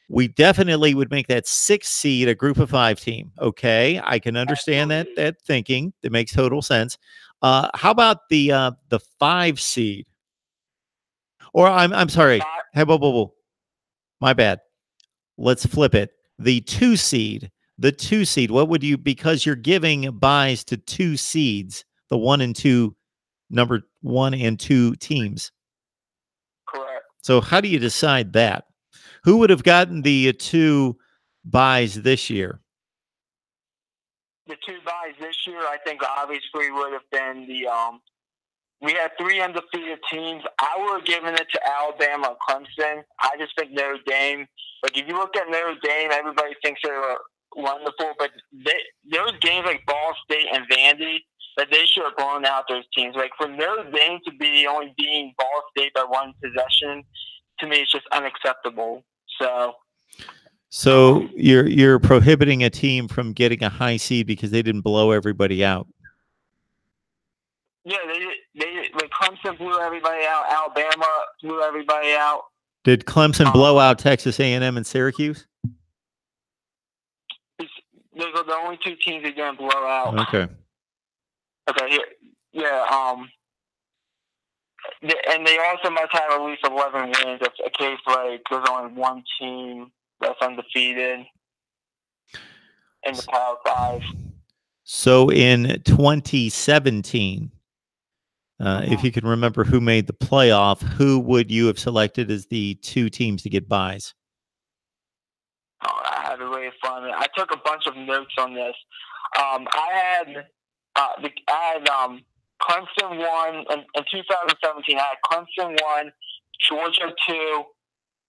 we definitely would make that 6 seed a group of 5 team. Okay, I can understand that thinking. It makes total sense. How about the 5 seed? Or I'm sorry. Hey, whoa. My bad. Let's flip it. The 2 seed. The 2 seed. What would you, because you're giving buys to 2 seeds, the 1 and 2, number 1 and 2 teams. Correct. So how do you decide that? Who would have gotten the 2 buys this year? The 2 buys this year, I think, obviously would have been the we had 3 undefeated teams. I would have given it to Alabama or Clemson. I just think Notre Dame. Like, if you look at Notre Dame, everybody thinks they're wonderful, but those games like Ball State and Vandy, that they should have blown out those teams. Like, for Notre Dame to be only beating Ball State by 1 possession, to me, it's just unacceptable. So you're prohibiting a team from getting a high seed because they didn't blow everybody out. Yeah, they like Clemson blew everybody out. Alabama blew everybody out. Did Clemson blow out Texas A&M and Syracuse? Those are the only 2 teams they didn't blow out. Okay. Okay. Yeah. And they also must have at least 11 wins. It's a case like there's only 1 team that's undefeated in the Power 5. So in 2017, if you can remember who made the playoff, who would you have selected as the 2 teams to get buys? Oh, I had a really fun. I took a bunch of notes on this. I had Clemson 1 in 2017. I had Clemson 1, Georgia 2,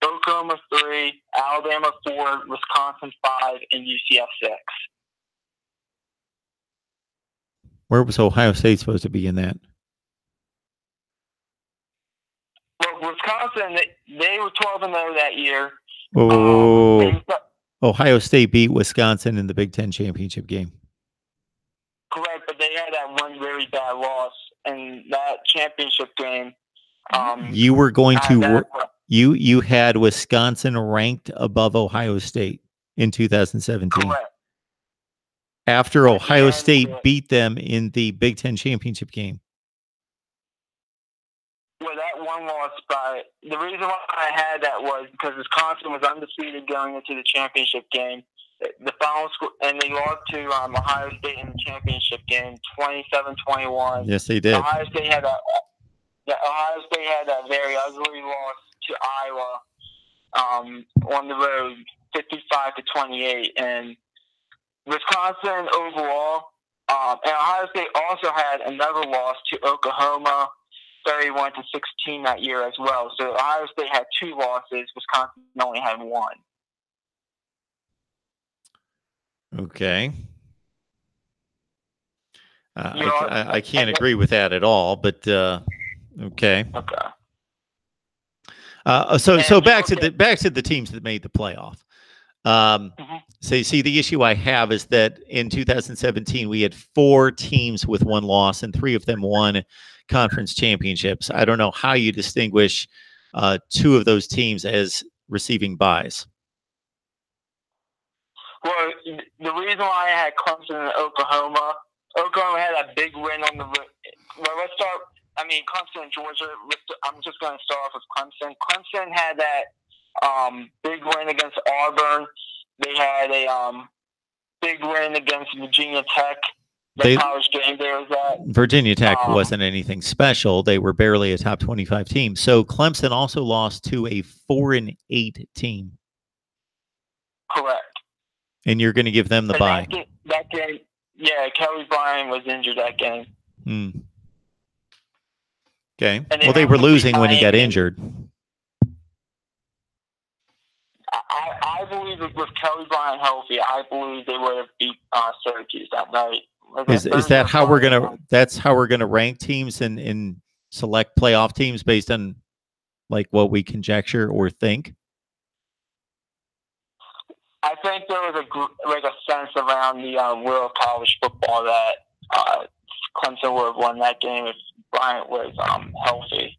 Oklahoma 3, Alabama 4, Wisconsin 5, and UCF 6. Where was Ohio State supposed to be in that? Well, Wisconsin, they were 12-0 that year. Oh, Ohio State beat Wisconsin in the Big Ten championship game. Correct, but they had that one very bad loss in that championship game. You were going to you had Wisconsin ranked above Ohio State in 2017. Correct. After Ohio State beat them in the Big Ten championship game. Well, that one loss, but the reason why I had that was because Wisconsin was undefeated going into the championship game. The final score, and they lost to Ohio State in the championship game, 27-21. Yes, they did. Ohio State had a very ugly loss to Iowa on the road, 55-28, and Wisconsin overall, and Ohio State also had another loss to Oklahoma, 31-16 that year as well. So Ohio State had 2 losses. Wisconsin only had 1. Okay. I can't agree with that at all, but okay. Okay. So back to the teams that made the playoff. So you see, the issue I have is that in 2017 we had 4 teams with 1 loss, and 3 of them won conference championships. I don't know how you distinguish 2 of those teams as receiving buys. Well, the reason why I had Clemson and Oklahoma had a big win on the. Well, let's start. I mean, Clemson and Georgia. I'm just going to start off with Clemson. Clemson had that big win against Auburn. They had a big win against Virginia Tech. The college game there was that. Virginia Tech wasn't anything special. They were barely a top 25 team. So Clemson also lost to a 4-8 team. Correct. And you're going to give them the bye. That game, yeah, Kelly Bryant was injured that game. Okay. Well, they were losing when he got injured. I believe with Kelly Bryant healthy, I believe they would have beat Syracuse that night. Is that how we're gonna? That's how we're gonna rank teams and select playoff teams based on like what we conjecture or think. I think there was a sense around the world of college football that Clemson would have won that game if Bryant was healthy.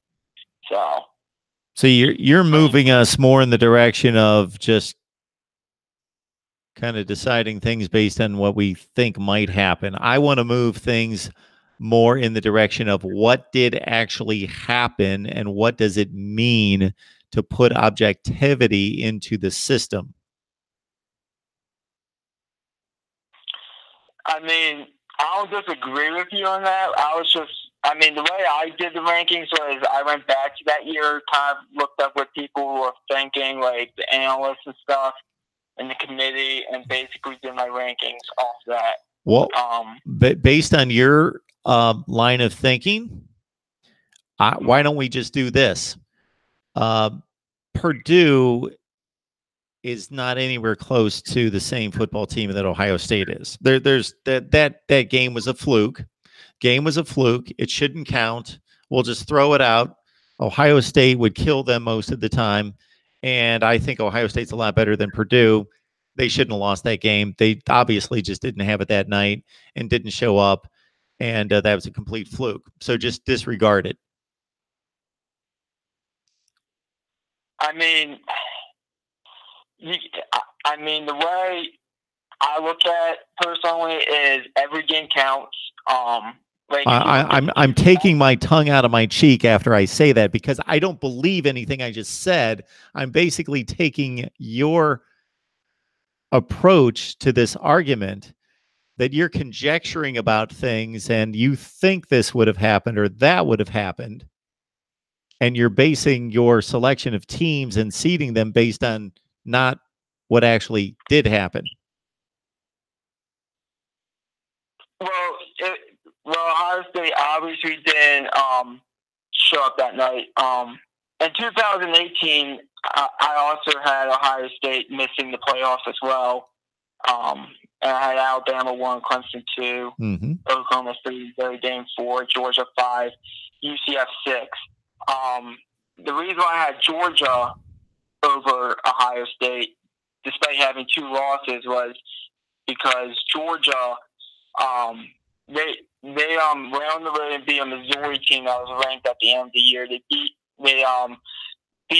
So you're moving us more in the direction of just kind of deciding things based on what we think might happen. I want to move things more in the direction of what did actually happen and what does it mean to put objectivity into the system. I mean, I don't disagree with you on that. The way I did the rankings was I went back to that year, kind of looked up what people were thinking, like the analysts and stuff, and the committee, and basically did my rankings off that. Well, based on your line of thinking, why don't we just do this? Purdue is not anywhere close to the same football team that Ohio State is. There's that game was a fluke. It shouldn't count. We'll just throw it out. Ohio State would kill them most of the time. And I think Ohio State's a lot better than Purdue. They shouldn't have lost that game. They obviously just didn't have it that night and didn't show up. And that was a complete fluke. So just disregard it. I mean, the way I look at it personally is every game counts. I'm taking my tongue out of my cheek after I say that because I don't believe anything I just said. I'm basically taking your approach to this argument that you're conjecturing about things and you think this would have happened or that would have happened. And you're basing your selection of teams and seeding them based on not what actually did happen. Well, Ohio State obviously didn't show up that night. In 2018, I also had Ohio State missing the playoffs as well. And I had Alabama 1, Clemson 2, Oklahoma 3, Notre Dame 4, Georgia 5, UCF 6. The reason why I had Georgia over Ohio State, despite having 2 losses, was because Georgia, they went on the road and beat a Missouri team that was ranked at the end of the year. They beat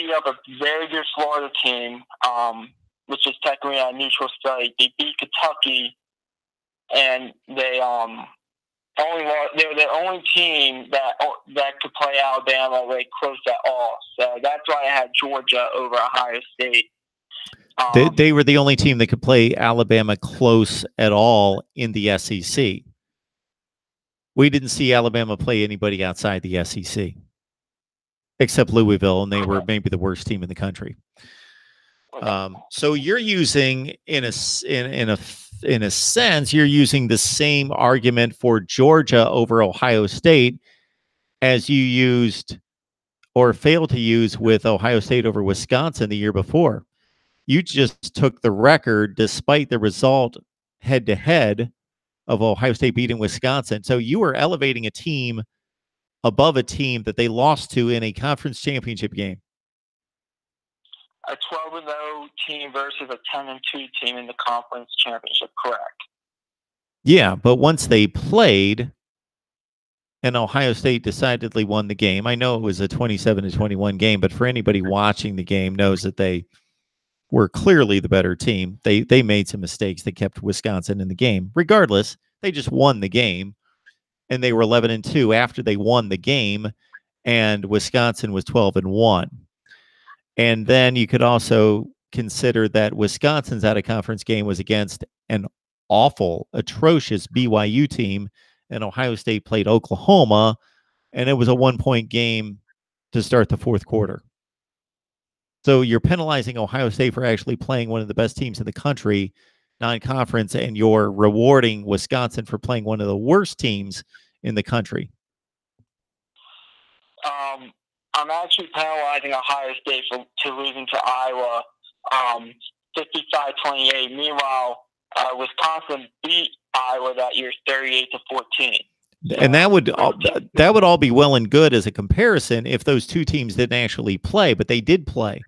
up a very good Florida team, which is technically a neutral site. They beat Kentucky, and they they were the only team that could play Alabama like close at all. So that's why I had Georgia over Ohio State. They were the only team that could play Alabama close at all in the SEC. We didn't see Alabama play anybody outside the SEC, except Louisville, and they were maybe the worst team in the country. So you're using, in a sense, you're using the same argument for Georgia over Ohio State as you used or failed to use with Ohio State over Wisconsin the year before. You just took the record despite the result head-to-head of Ohio State beating Wisconsin. So you were elevating a team above a team that they lost to in a conference championship game. A 12-0 team versus a 10-2 team in the conference championship, correct? Yeah, but once they played and Ohio State decidedly won the game, I know it was a 27-21 game, but for anybody watching the game knows that they were clearly the better team. They made some mistakes that kept Wisconsin in the game. Regardless, they just won the game, and they were 11-2 after they won the game, and Wisconsin was 12-1. And then you could also consider that Wisconsin's out-of-conference game was against an awful, atrocious BYU team, and Ohio State played Oklahoma, and it was a 1-point game to start the fourth quarter. So you're penalizing Ohio State for actually playing one of the best teams in the country, non-conference, and you're rewarding Wisconsin for playing one of the worst teams in the country. I'm actually penalizing Ohio State to losing to Iowa 55-28. Meanwhile, Wisconsin beat Iowa that year 38-14. And that would all be well and good as a comparison if those two teams didn't actually play, but they did play,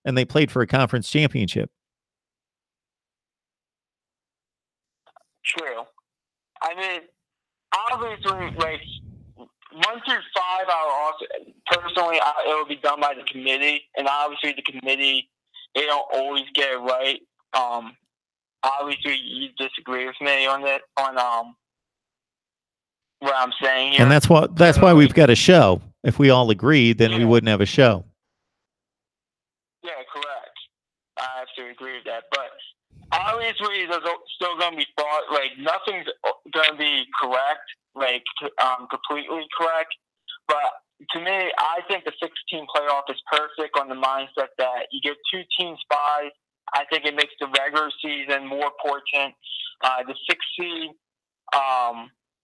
and they played for a conference championship. True. I mean, obviously, like 1 through 5, I would also personally, it will be done by the committee, and obviously the committee, they don't always get it right. Obviously, you disagree with me on that, on what I'm saying here. And that's why we've got a show. If we all agreed, then we wouldn't have a show. Yeah, correct. I have to agree with that. But obviously, there's still going to be thought, like, nothing's going to be correct, like, completely correct. But to me, I think the 16 playoff is perfect on the mindset that you get 2 teams buys. I think it makes the regular season more important. The 6 seed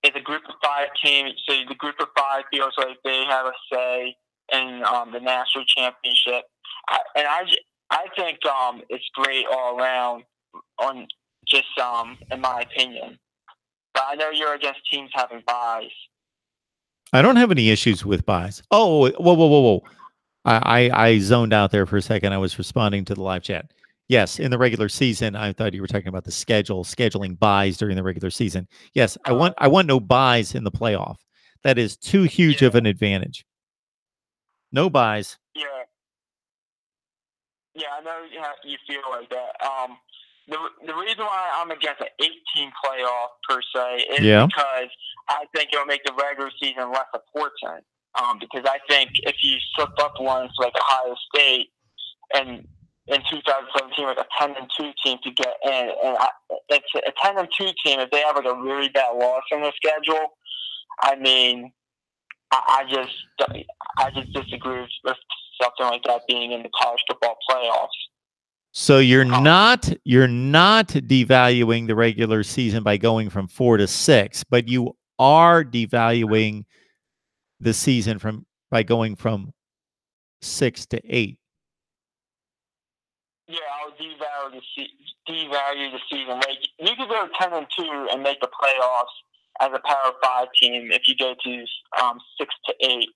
is a group of 5 teams, so the group of 5 feels like they have a say in the national championship. I think it's great all around, on just in my opinion. But I know you're against teams having buys. I don't have any issues with buys. Oh, whoa. I zoned out there for a second. I was responding to the live chat. Yes, in the regular season, I thought you were talking about the scheduling buys during the regular season. Yes, I want no buys in the playoff. That is too huge of an advantage. No buys. Yeah. Yeah, I know you feel like that. The reason why I'm against an 18 playoff per se is because I think it'll make the regular season less important. Because I think if you slip up once, like Ohio State, and in 2017, like a 10-2 team to get in, and it's a 10-2 team. If they have like a really bad loss on their schedule, I mean, I just disagree with something like that being in the college football playoffs. So you're not devaluing the regular season by going from 4 to 6, but you are devaluing the season by going from 6 to 8. Yeah, I'll devalue the season. Like, you could go 10-2 and make the playoffs as a Power 5 team if you go to 6 to 8.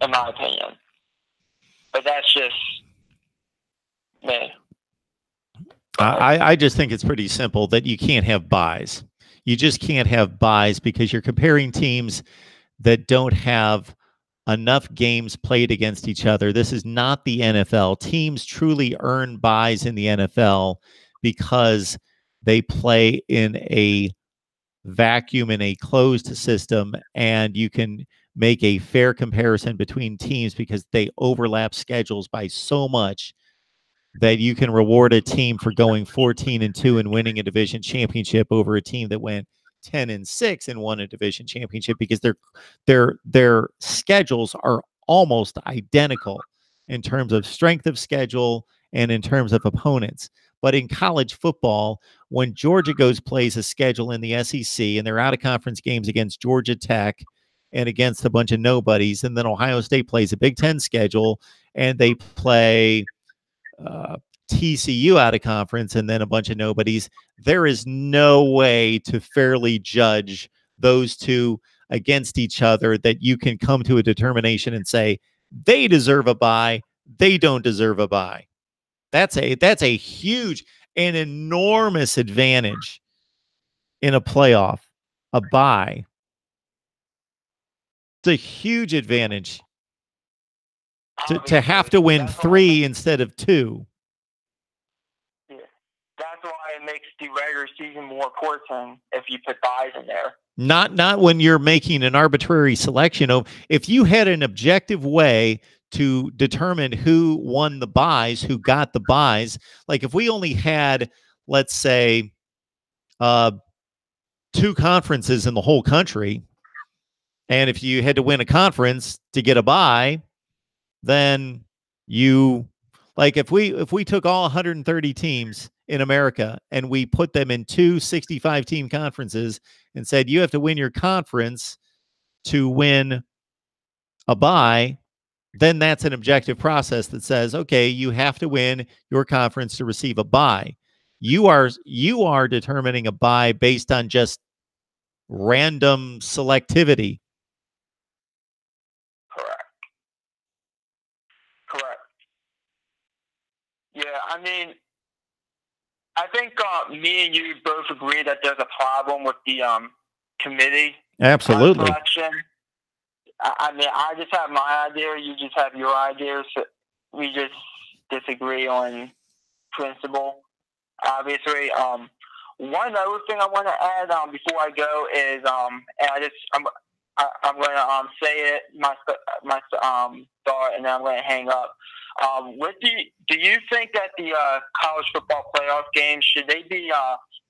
In my opinion. But that's just me. I just think it's pretty simple that you can't have buys. You just can't have buys because you're comparing teams that don't have enough games played against each other. This is not the NFL. Teams truly earn buys in the NFL because they play in a vacuum, in a closed system, and you can make a fair comparison between teams because they overlap schedules by so much that you can reward a team for going 14-2 and winning a division championship over a team that went 10-6 and won a division championship, because their schedules are almost identical in terms of strength of schedule and in terms of opponents. But in college football, when Georgia plays a schedule in the SEC and they're out of conference games against Georgia Tech and against a bunch of nobodies, and then Ohio State plays a Big Ten schedule and they play TCU out of conference and then a bunch of nobodies, there is no way to fairly judge those two against each other that you can come to a determination and say they deserve a bye, they don't deserve a bye. That's a huge and enormous advantage in a playoff, a bye. It's a huge advantage to have to win 3 instead of 2. Yeah. That's why it makes the regular season more important if you put buys in there. Not when you're making an arbitrary selection of, if you had an objective way to determine who won the buys, who got the buys. Like if we only had, let's say, 2 conferences in the whole country, and if you had to win a conference to get a bye, then you, like if we took all 130 teams in America and we put them in 2 65-team conferences and said you have to win your conference to win a bye, then that's an objective process that says, okay, you have to win your conference to receive a bye. You are determining a bye based on just random selectivity. Correct. Yeah, I mean, I think me and you both agree that there's a problem with the committee Absolutely. selection. I mean, I just have my idea. You just have your ideas. We just disagree on principle. Obviously, one other thing I want to add before I go is, and I'm going to say it my thought, and then I'm going to hang up. Do you think that the college football playoff games, should they be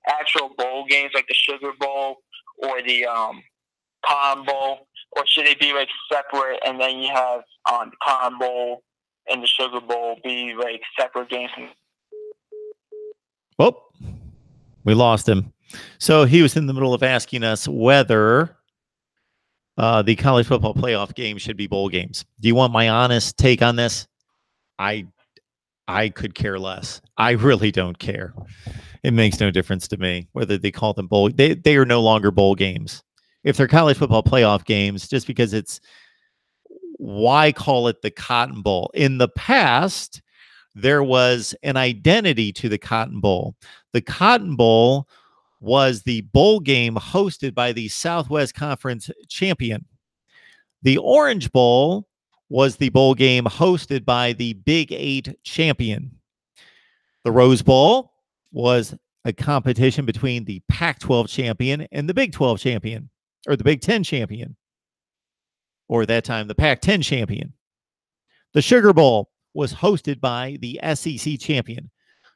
actual bowl games like the Sugar Bowl or the Cotton Bowl, or should they be like separate, and then you have the Cotton Bowl and the Sugar Bowl be like separate games? Well, we lost him. So he was in the middle of asking us whether the college football playoff game should be bowl games. Do you want my honest take on this? I could care less. I really don't care. It makes no difference to me whether they call them bowl. They are no longer bowl games. If they're college football playoff games, just because it's, why call it the Cotton Bowl? In the past, there was an identity to the Cotton Bowl. The Cotton Bowl was the bowl game hosted by the Southwest Conference champion. The Orange Bowl was the bowl game hosted by the Big 8 champion. The Rose Bowl was a competition between the Pac-12 champion and the Big 12 champion, or the Big 10 champion, or at that time, the Pac-10 champion. The Sugar Bowl was hosted by the SEC champion.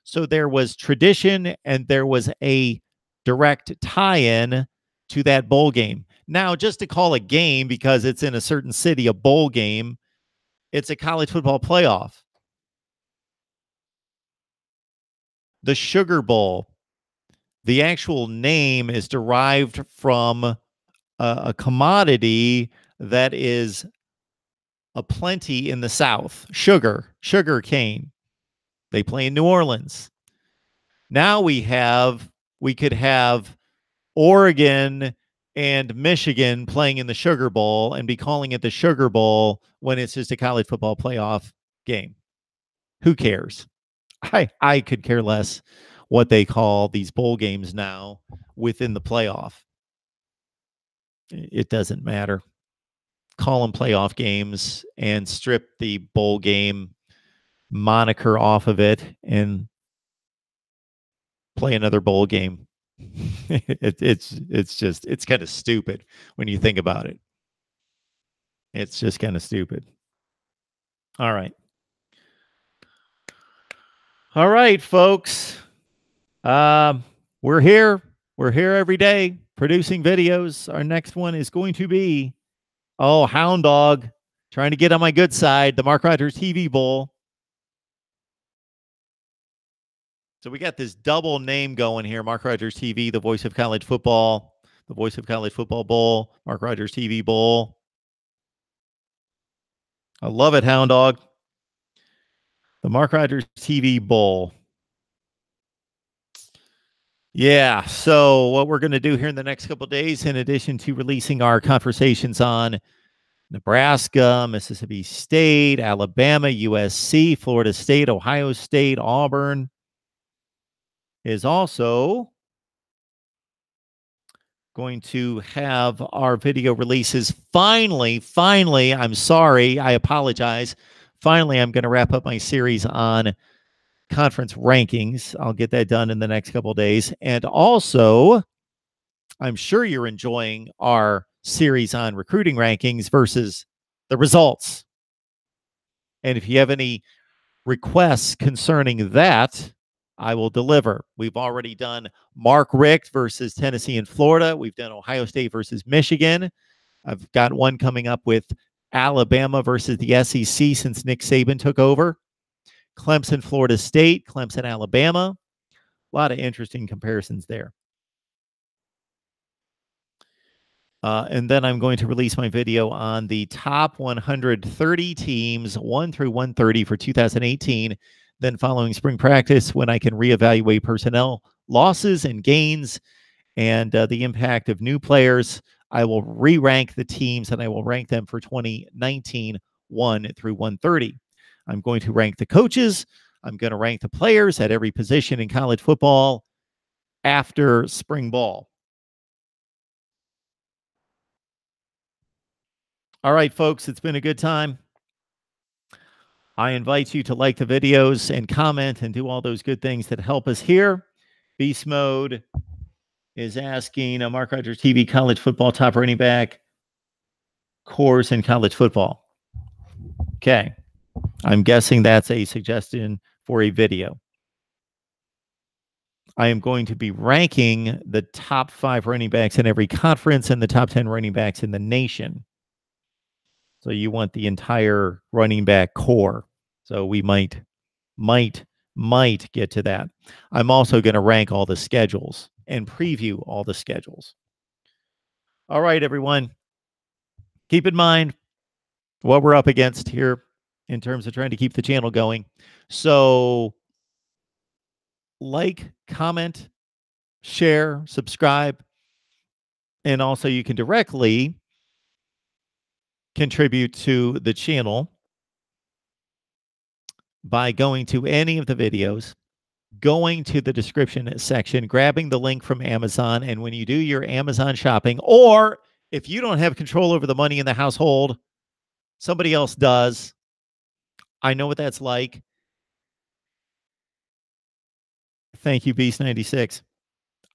So there was tradition and there was a direct tie-in to that bowl game. Now, just to call a game because it's in a certain city a bowl game, it's a college football playoff. The Sugar Bowl, the actual name is derived from a commodity that is a plenty in the South. Sugar cane. They play in New Orleans. Now we could have Oregon and Michigan playing in the Sugar Bowl and be calling it the Sugar Bowl when it's just a college football playoff game. Who cares? I could care less what they call these bowl games now within the playoff. It doesn't matter. Call them playoff games and strip the bowl game moniker off of it and play another bowl game. It's kind of stupid when you think about it. It's just kind of stupid. All right. All right, folks. We're here. We're here every day producing videos. Our next one is going to be, Hound Dog, trying to get on my good side, the Mark Rogers TV Bowl. So we got this double name going here, Mark Rogers TV, the voice of college football, the voice of college football bowl, Mark Rogers TV Bowl. I love it, Hound Dog. The Mark Rogers TV Bowl. Yeah, so what we're going to do here in the next couple of days, in addition to releasing our conversations on Nebraska, Mississippi State, Alabama, USC, Florida State, Ohio State, Auburn, is also going to have our video releases. Finally, I'm sorry, I apologize. Finally, I'm going to wrap up my series on conference rankings. I'll get that done in the next couple of days. And also, I'm sure you're enjoying our series on recruiting rankings versus the results. And if you have any requests concerning that, I will deliver. We've already done Mark Richt versus Tennessee and Florida. We've done Ohio State versus Michigan. I've got one coming up with Alabama versus the SEC since Nick Saban took over. Clemson, Florida State, Clemson, Alabama. A lot of interesting comparisons there. And then I'm going to release my video on the top 130 teams, 1 through 130 for 2018. Then following spring practice, when I can reevaluate personnel losses and gains and the impact of new players, I will re-rank the teams and I will rank them for 2019, 1 through 130. I'm going to rank the coaches. I'm going to rank the players at every position in college football after spring ball. All right, folks, it's been a good time. I invite you to like the videos and comment and do all those good things that help us here. Beast Mode is asking Mark Rogers TV college football top running back course in college football. Okay. I'm guessing that's a suggestion for a video. I am going to be ranking the top 5 running backs in every conference and the top 10 running backs in the nation. So you want the entire running back core. So we might get to that. I'm also going to rank all the schedules and preview all the schedules. All right, everyone. Keep in mind what we're up against here in terms of trying to keep the channel going. So like, comment, share, subscribe, and also you can directly contribute to the channel by going to any of the videos, going to the description section, grabbing the link from Amazon, and when you do your Amazon shopping, or if you don't have control over the money in the household, somebody else does. I know what that's like. Thank you, Beast96.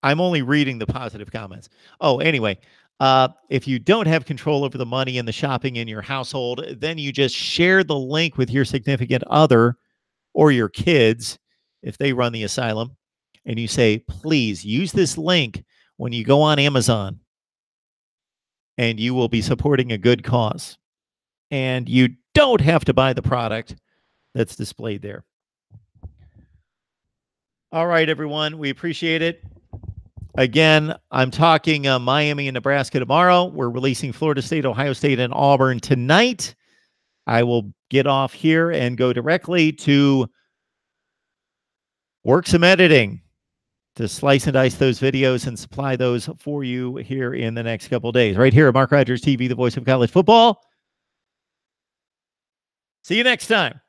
I'm only reading the positive comments. Oh, anyway, if you don't have control over the money and the shopping in your household, then you just share the link with your significant other or your kids if they run the asylum. And you say, please use this link when you go on Amazon, and you will be supporting a good cause. And you don't have to buy the product that's displayed there. All right, everyone. We appreciate it. Again, I'm talking Miami and Nebraska tomorrow. We're releasing Florida State, Ohio State, and Auburn tonight. I will get off here and go directly to work some editing to slice and dice those videos and supply those for you here in the next couple of days. Right here at Mark Rogers TV, the voice of college football. See you next time.